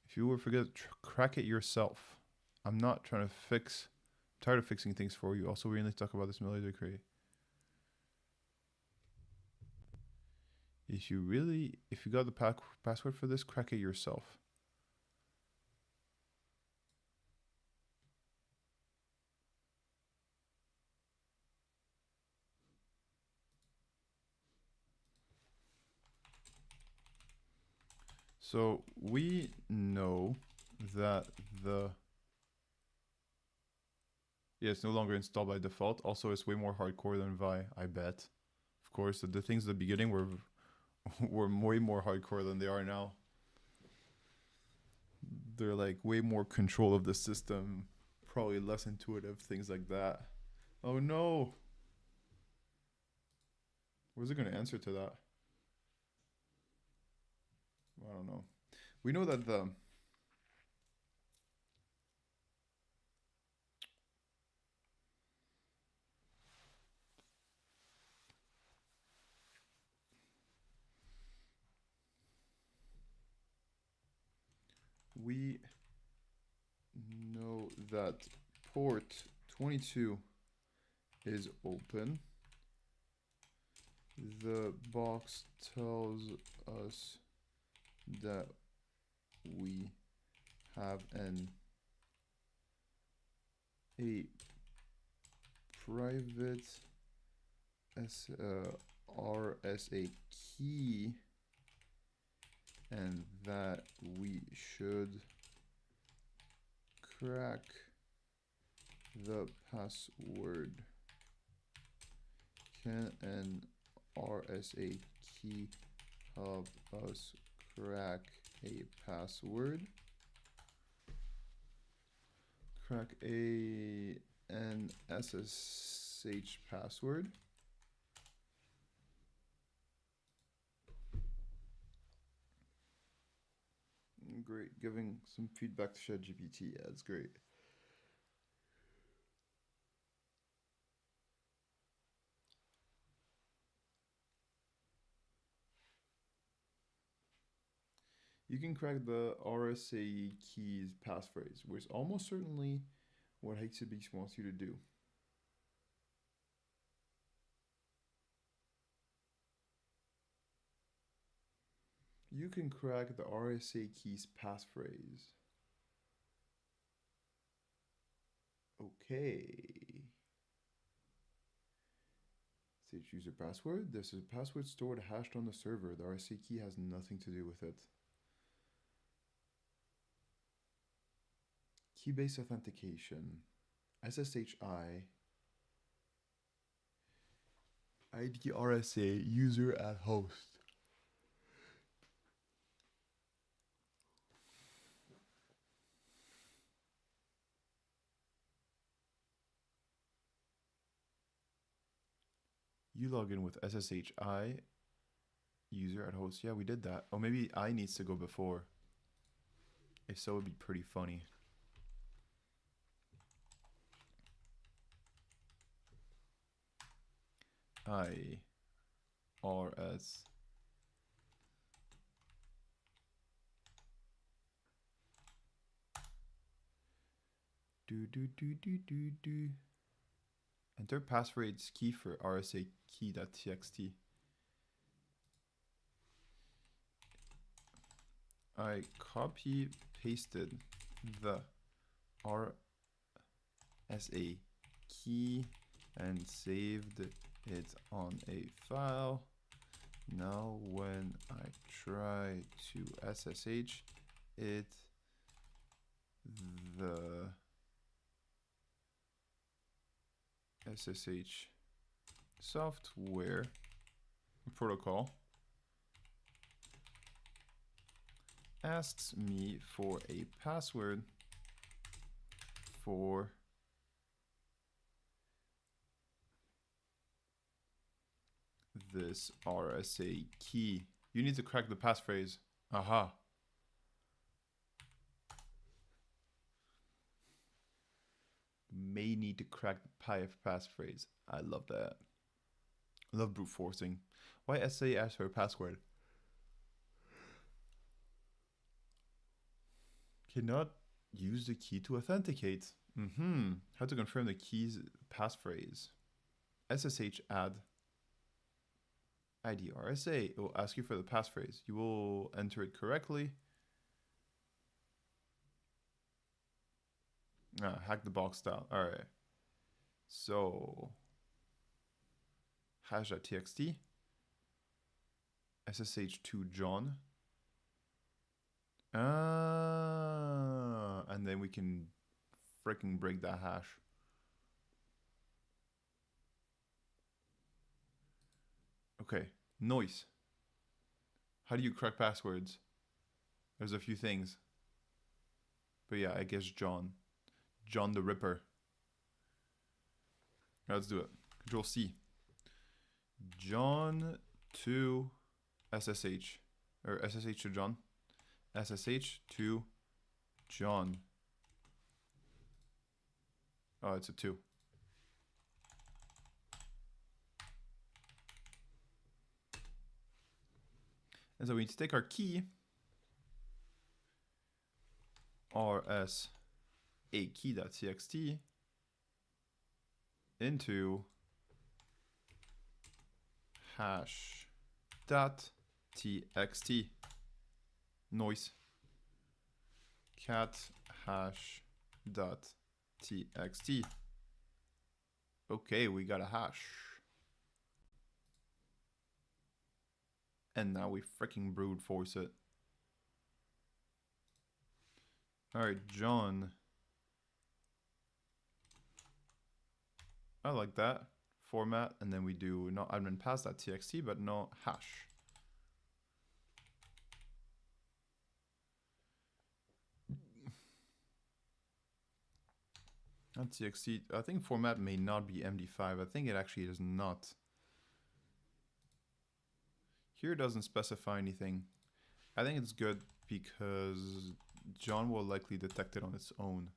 If you forget, crack it yourself. I'm not trying to fix. I'm tired of fixing things for you. Also, we really talk about this military crate. If you got the password for this, crack it yourself. So we know that it's no longer installed by default. Also, it's way more hardcore than Vi, I bet. Of course, the things at the beginning were way more hardcore than they are now. They're like way more control of the system, probably less intuitive, things like that. Oh no! Was it going to answer to that? I don't know. We know that we know that port 22 is open. The box tells us that we have a private RSA key and that we should crack the password. Can an RSA key help us crack a password? Crack an SSH password. Great, giving some feedback to ChatGPT. Yeah, that's great. You can crack the RSA keys passphrase, which is almost certainly what HTTP wants you to do. You can crack the RSA keys passphrase. Okay. SH user password. This is a password stored hashed on the server. The RSA key has nothing to do with it. Key-based authentication. SSHI. ID RSA user at host. You log in with SSHI user at host. Yeah, we did that. Oh, maybe I needs to go before. If so, it'd be pretty funny. IRS. Do. Enter passphrase key for RSA key.txt. I copy pasted the RSA key and saved it on a file. Now when I try to SSH it, the SSH software protocol asks me for a password for this RSA key. You need to crack the passphrase. Aha. May need to crack the passphrase. I love that. I love brute forcing. Why SA asks for a password? Cannot use the key to authenticate. How to confirm the key's passphrase. SSH add ID RSA. It will ask you for the passphrase. You will enter it correctly. Hack the box style. All right. So hash.txt, SSH2 John. And then we can freaking break that hash. Okay, noise. How do you crack passwords? There's a few things. But yeah, I guess John. John the Ripper. Let's do it. Control C. John to SSH. Or SSH to John. SSH to John. Oh, it's a 2. And so we need to take our key, RSA key.txt, into hash.txt. Noise. Cat hash.txt. Okay, we got a hash. And now we freaking brute force it. Alright, John. I like that. Format, and then we do not admin pass.txt, but no hash. .txt, I think format may not be MD5. I think it actually is not. Here it doesn't specify anything. I think it's good because John will likely detect it on its own.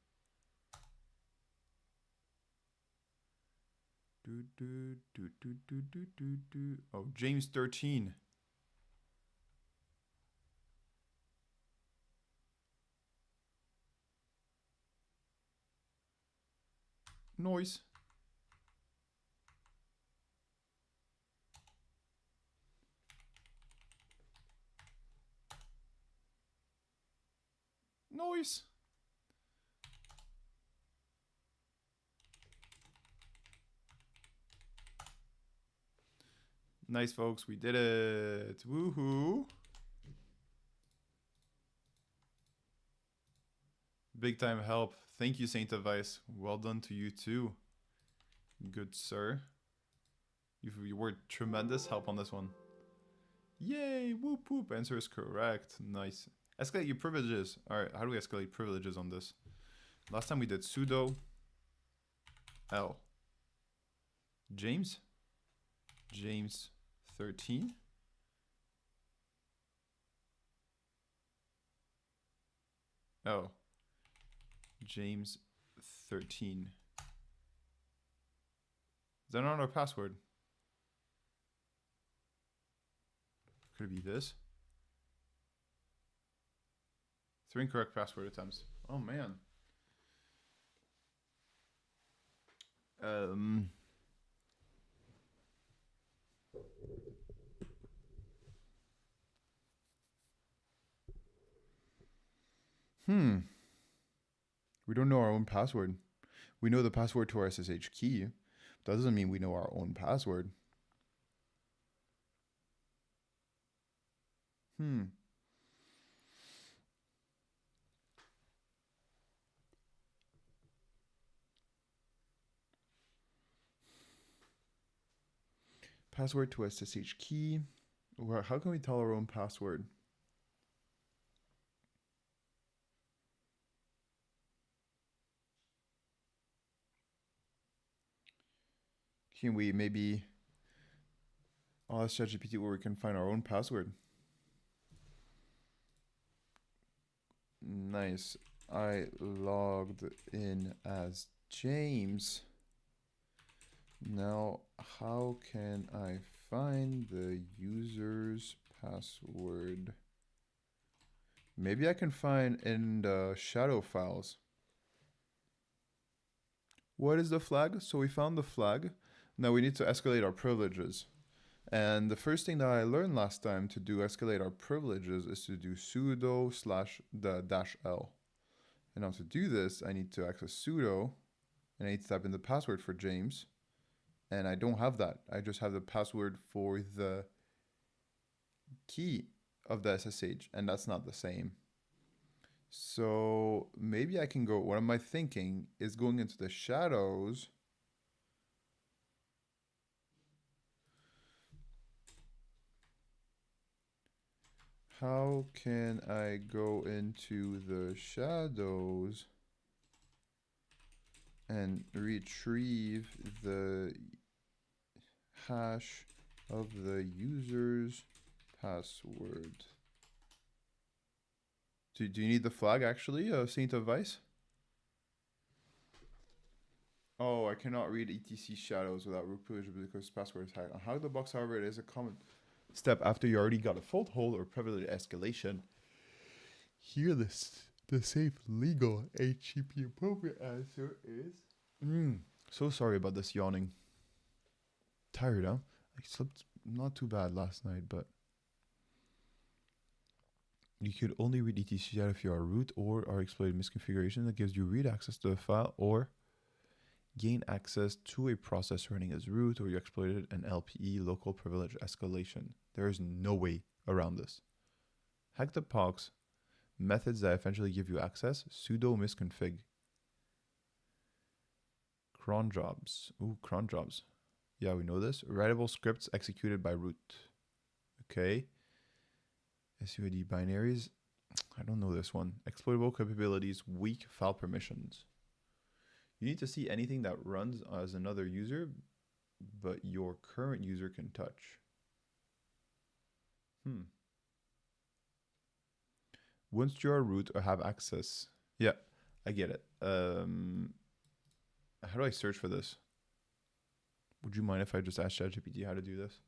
Oh, James 13. Noise. Noise. Nice, folks. We did it. Woohoo. Big time help. Thank you, Saint Advice. Well done to you too. Good sir. You were tremendous help on this one. Yay, whoop whoop. Answer is correct. Nice. Escalate your privileges. Alright, how do we escalate privileges on this? Last time we did sudo L. James? James 13. Oh, James 13. Is that not our password? Could it be this? 3 incorrect password attempts. Oh man. Um. Hmm. We don't know our own password. We know the password to our SSH key. That doesn't mean we know our own password. Hmm. Password to SSH key. How can we tell our own password? Can we maybe ask ChatGPT where we can find our own password? Nice. I logged in as James. Now, how can I find the user's password? Maybe I can find in the shadow files. What is the flag? So we found the flag. Now we need to escalate our privileges. And the first thing that I learned last time to do escalate our privileges is to do sudo / the -l. And now to do this, I need to access sudo, and I need to type in the password for James. And I don't have that. I just have the password for the key of the SSH, and that's not the same. So maybe I can go, what am I thinking is going into the shadows. How can I go into the shadows and retrieve the hash of the user's password? Do you need the flag actually, Saint of Vice? Oh, I cannot read etc shadows without root privilege because password is hacked. Unhack the box, however, it is a common step after you already got a foothold or privilege escalation. Here, the safe, legal, HTTP appropriate answer is. So sorry about this yawning. Tired, huh? I slept not too bad last night, but you could only read etc if you are root or are exploited misconfiguration that gives you read access to the file or gain access to a process running as root or you exploited an LPE local privilege escalation. There is no way around this. Hack the POX, methods that eventually give you access, sudo misconfig. Cron jobs. Ooh, cron jobs. Yeah, we know this. Writable scripts executed by root. Okay. SUID binaries. I don't know this one. Exploitable capabilities, weak file permissions. You need to see anything that runs as another user, but your current user can touch. Once you're root or have access. Yeah, I get it. How do I search for this? Would you mind if I just ask ChatGPT how to do this?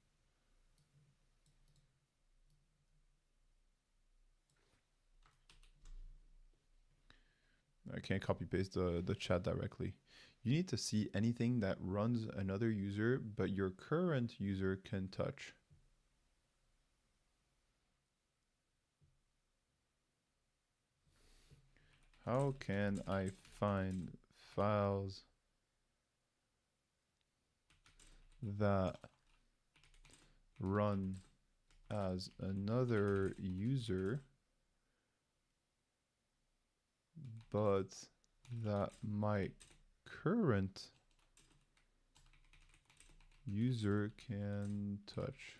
I can't copy paste the chat directly. You need to see anything that runs another user, but your current user can touch. How can I find files that run as another user, but that my current user can touch?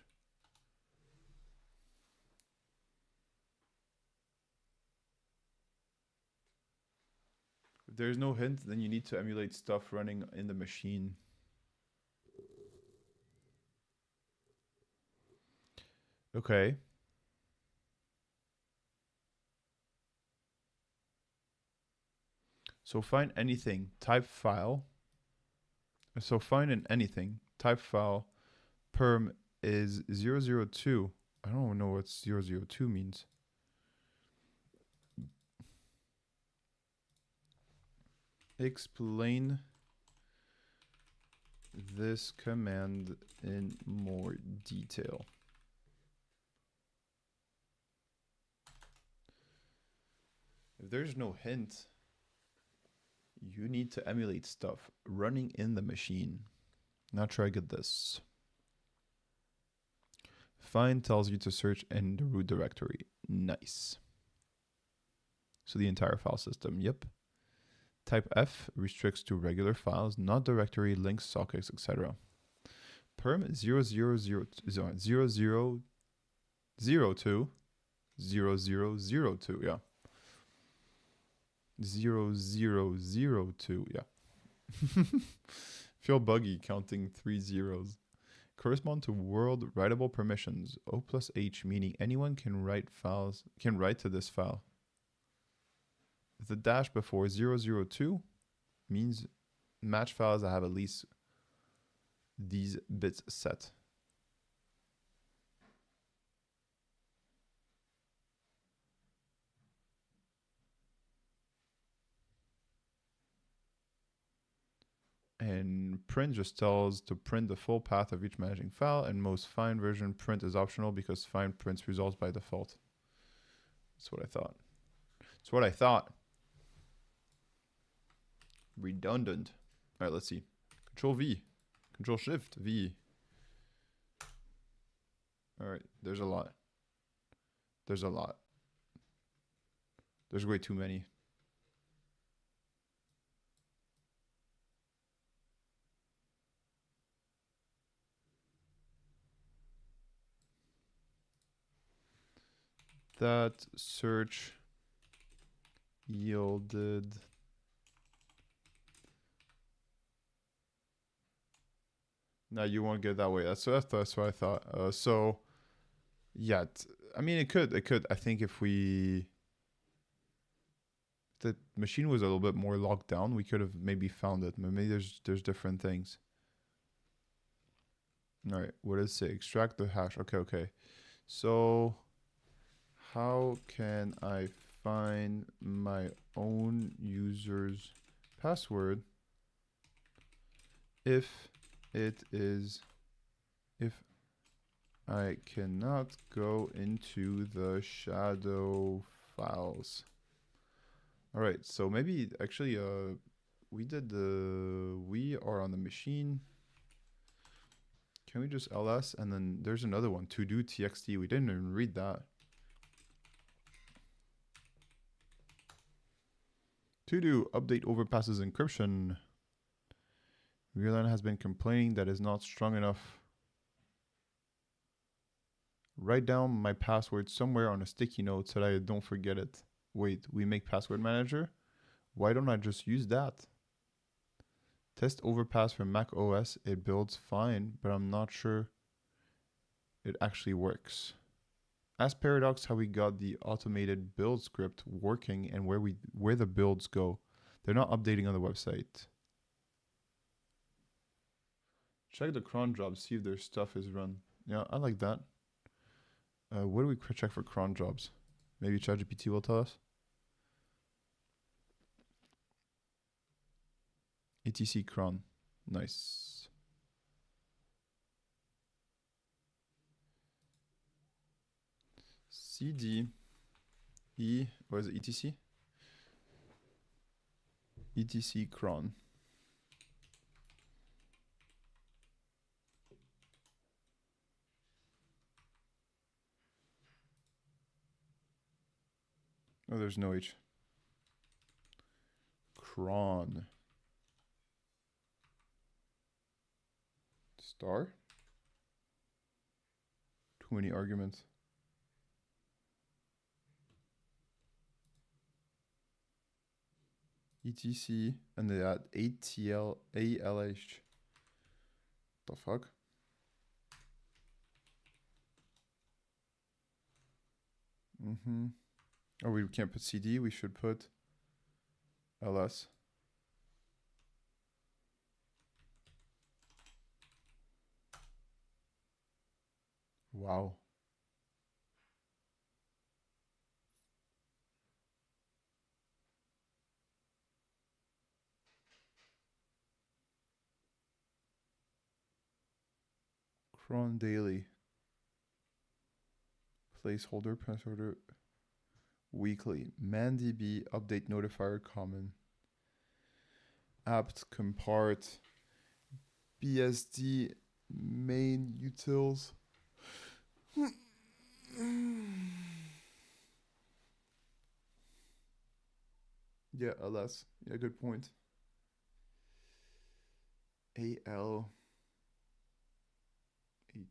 If there's no hint, then you need to emulate stuff running in the machine. Okay. So find anything, type file. So find in anything, type file, perm is 002. I don't know what 002 means. Explain this command in more detail. If there's no hint, you need to emulate stuff running in the machine. Not sure I get this. Find tells you to search in the root directory. Nice. So the entire file system, yep. Type F restricts to regular files, not directory, links, sockets, etc. Perm 0002 0002, yeah. 0002, yeah. Feel buggy counting 3 zeros. Correspond to world writable permissions. O plus H, meaning anyone can write to this file. The dash before 002 means match files that have at least these bits set. And print just tells to print the full path of each managing file, and most find version print is optional because find prints results by default. That's what I thought. That's what I thought. Redundant. All right, let's see. Control V. Control Shift V. All right, there's a lot. There's a lot. There's way too many. That search yielded no, you won't get that way. That's what I thought. So yeah, I mean it could. I think if the machine was a little bit more locked down, we could have maybe found it. Maybe there's different things. All right, what does it say? Extract the hash. Okay. So how can I find my own user's password if I cannot go into the shadow files? All right, so maybe actually we are on the machine. Can we just ls? And then there's another one, to do txt. We didn't even read that. To do update overpasses encryption. Rearline has been complaining that is not strong enough. Write down my password somewhere on a sticky note so that I don't forget it. Wait, we make password manager? Why don't I just use that? Test overpass for Mac OS. It builds fine, but I'm not sure it actually works. Ask Paradox how we got the automated build script working and where the builds go. They're not updating on the website. Check the cron jobs, see if their stuff is run. Yeah, I like that. What do we check for cron jobs? Maybe ChatGPT will tell us. etc cron. Nice. cd what is it, etc? etc cron. Oh, there's no H. Cron. Star? Too many arguments. etc, and they add ATL, ALH. The fuck? Oh, we can't put CD. We should put ls. Wow. Cron daily. Placeholder, placeholder. Weekly. ManDB, update notifier, common. apt, compart, BSD, main utils. Yeah, ls. Yeah, good point. AL H.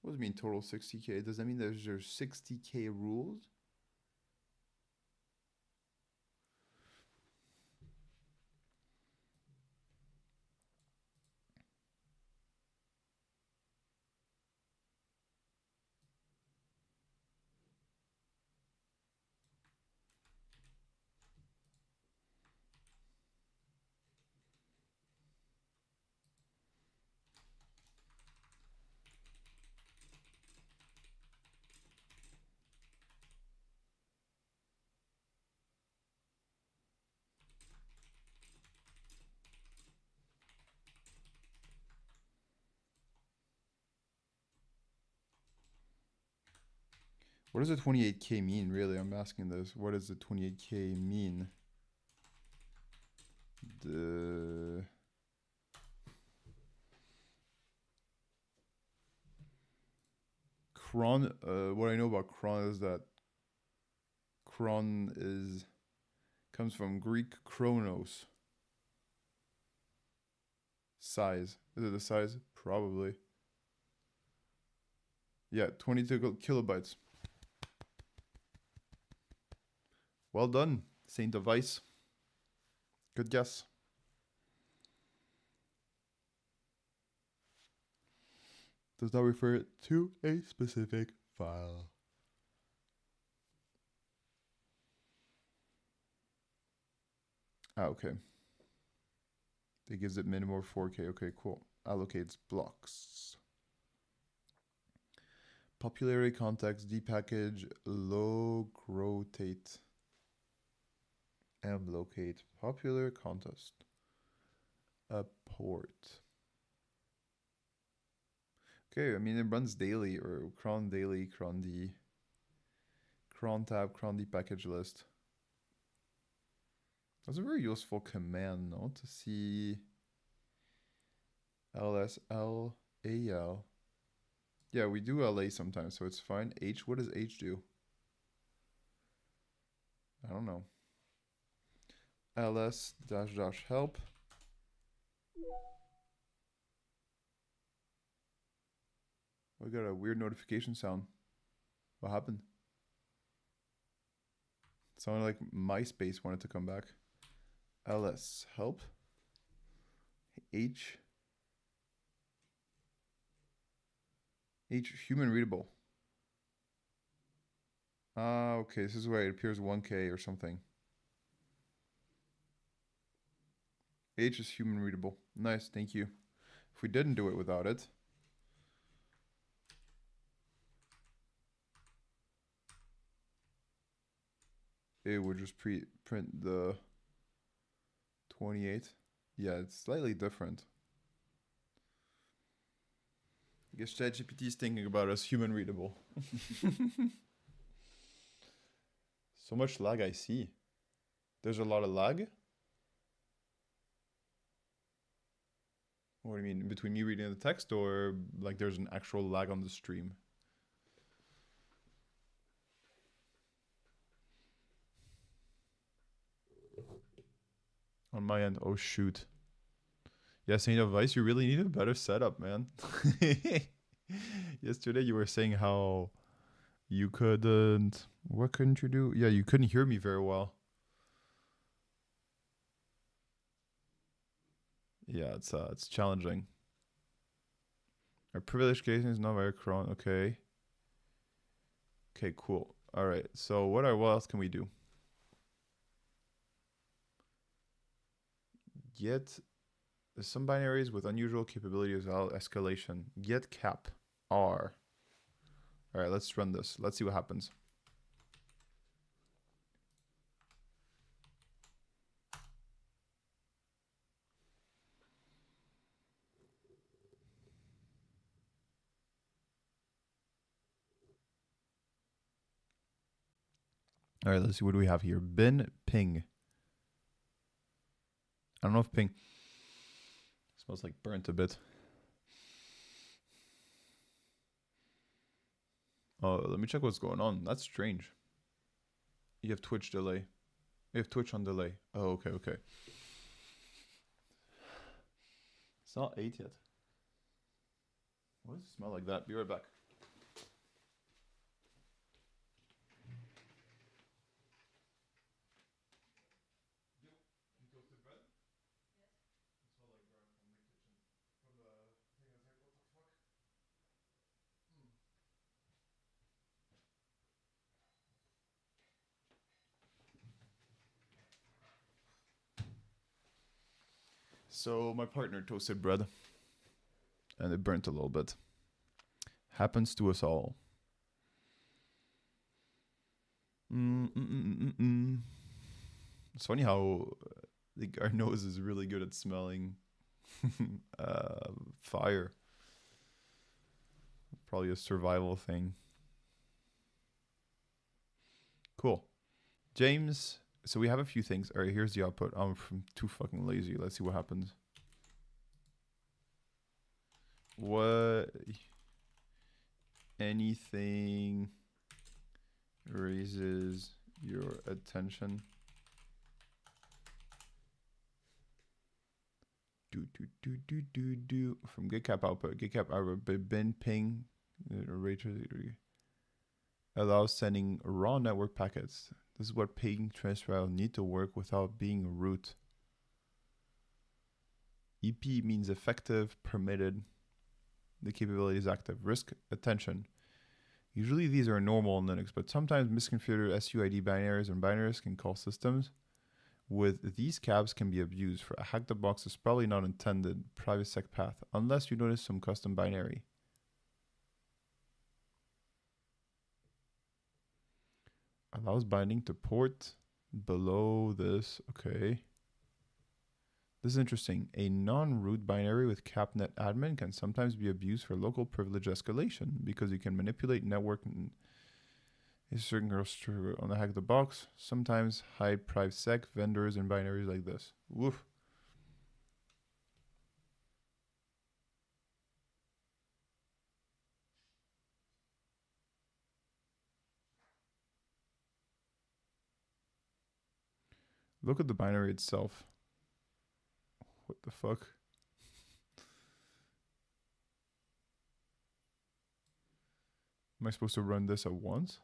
What does it mean total 60K? Does that mean there's 60K rules? What does the 28K mean, really? I'm asking this. What does the 28K mean? The... Cron, what I know about cron is that cron comes from Greek chronos. Size. Is it the size? Probably. Yeah, 22 kilobytes. Well done, Saint Device. Good guess. Does not refer to a specific file. Okay. It gives it minimum 4K. Okay, cool. Allocates blocks. Popularity context, depackage, locate, mlocate, popular contest, a port. Okay, I mean it runs daily or cron daily, cron d, cron tab, cron d package list. That's a very useful command, no? To see ls, l, al. Yeah, we do LA sometimes, so it's fine. H, what does H do? I don't know. ls dash help. We got a weird notification sound. What happened? It sounded like MySpace wanted to come back. ls help. H human readable. Okay, this is where it appears 1K or something. H is human readable. Nice, thank you. If we didn't do it without it, it would just print the 28. Yeah, it's slightly different. I guess ChatGPT is thinking about us human readable. So much lag I see. There's a lot of lag? What do you mean? Between me reading the text or like there's an actual lag on the stream? On my end. Oh, shoot. Yeah, Saint of Vice, you really need a better setup, man. Yesterday you were saying how you couldn't... What couldn't you do? Yeah, you couldn't hear me very well. Yeah, it's challenging. Our privilege casing is not very cron. Okay. Okay, cool. All right. So what else can we do? Get some binaries with unusual capabilities of escalation. Get cap R. All right, let's run this. Let's see what happens. All right, let's see what do we have here. Bin ping. I don't know if ping smells like burnt a bit. Oh, let me check what's going on. That's strange. You have Twitch delay. You have Twitch on delay. Oh, okay, okay. It's not 8 yet. Why does it smell like that? Be right back. So my partner toasted bread, and it burnt a little bit. Happens to us all. It's funny how our nose is really good at smelling fire. Probably a survival thing. Cool. James, so we have a few things. All right, here's the output. I'm too fucking lazy. Let's see what happens. What? Anything raises your attention? Do. From GitCap output. GitCap output. Bin ping. Allows sending raw network packets. This is what ping transfer need to work without being root. EP means effective, permitted. The capability is active. Risk, attention. Usually these are normal in Linux, but sometimes misconfigured SUID binaries and binaries can call systems. With these cabs can be abused. For a hack the box is probably not intended private sec path, unless you notice some custom binary. Allows binding to port below this. Okay. This is interesting. A non-root binary with capnet admin can sometimes be abused for local privilege escalation because you can manipulate network and a certain on the hack the box. Sometimes hide privsec vendors and binaries like this. Woof. Look at the binary itself. What the fuck? Am I supposed to run this at once?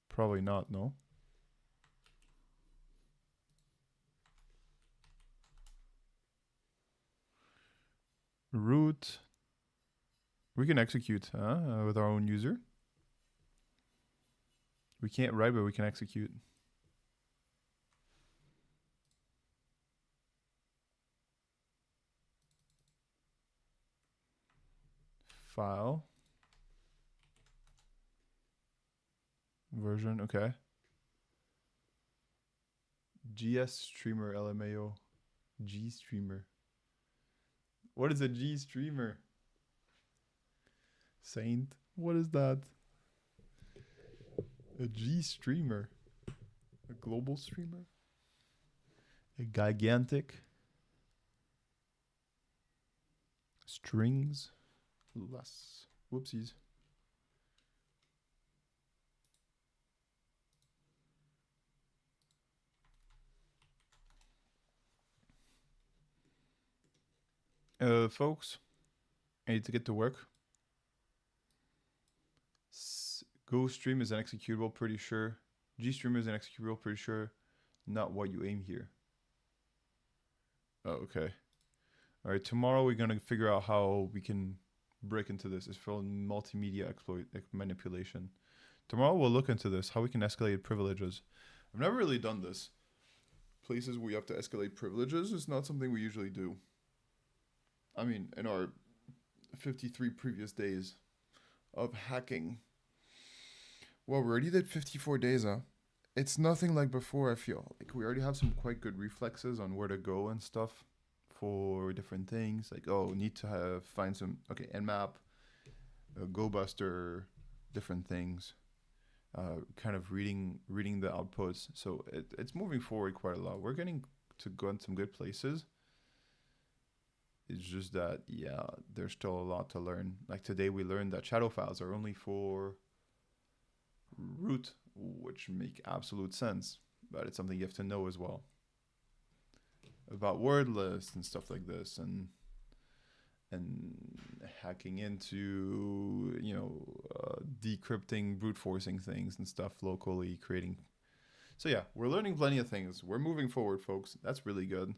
Probably not, no? Root. We can execute with our own user. We can't write, but we can execute. File. Version, okay. GS streamer LMAO. G streamer. What is a G streamer? Saint. What is that? A G streamer. A global streamer. A gigantic. Strings. Less. Whoopsies. Folks, I need to get to work. Go stream is an executable, pretty sure. GStream is an executable, pretty sure. Not what you aim here. Oh, okay. All right, tomorrow we're going to figure out how we can break into this is for multimedia exploit manipulation. Tomorrow we'll look into this, how we can escalate privileges. I've never really done this. Places where you have to escalate privileges is not something we usually do. I mean, in our 53 previous days of hacking. Well, we already did 54 days, huh? It's nothing like before, I feel. Like, we already have some quite good reflexes on where to go and stuff for different things. Like, oh, need to find some, okay, Nmap, GoBuster, different things. Kind of reading the outputs. So it's moving forward quite a lot. We're getting to go in some good places. It's just that, yeah, there's still a lot to learn. Like today we learned that shadow files are only for root, which make absolute sense, but it's something you have to know as well. About word lists and stuff like this, and hacking into, decrypting, brute forcing things and stuff locally, creating. So yeah, we're learning plenty of things. We're moving forward, folks. That's really good.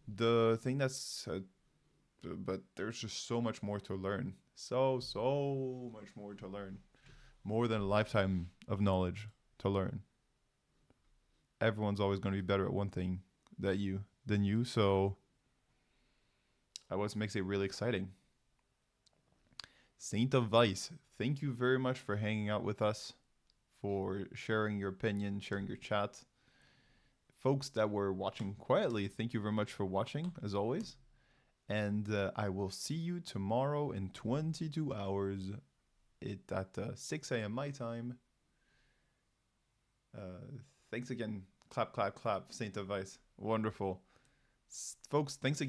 The thing that's but there's just so much more to learn. So much more to learn. More than a lifetime of knowledge to learn. Everyone's always going to be better at one thing than you. So that what makes it really exciting. Saint of Vice, thank you very much for hanging out with us, for sharing your opinion, sharing your chat. Folks that were watching quietly, thank you very much for watching, as always. And I will see you tomorrow in 22 hours at 6 a.m. my time. Thanks again. Clap, clap, clap. Saint of Vice. Wonderful. Folks, thanks again.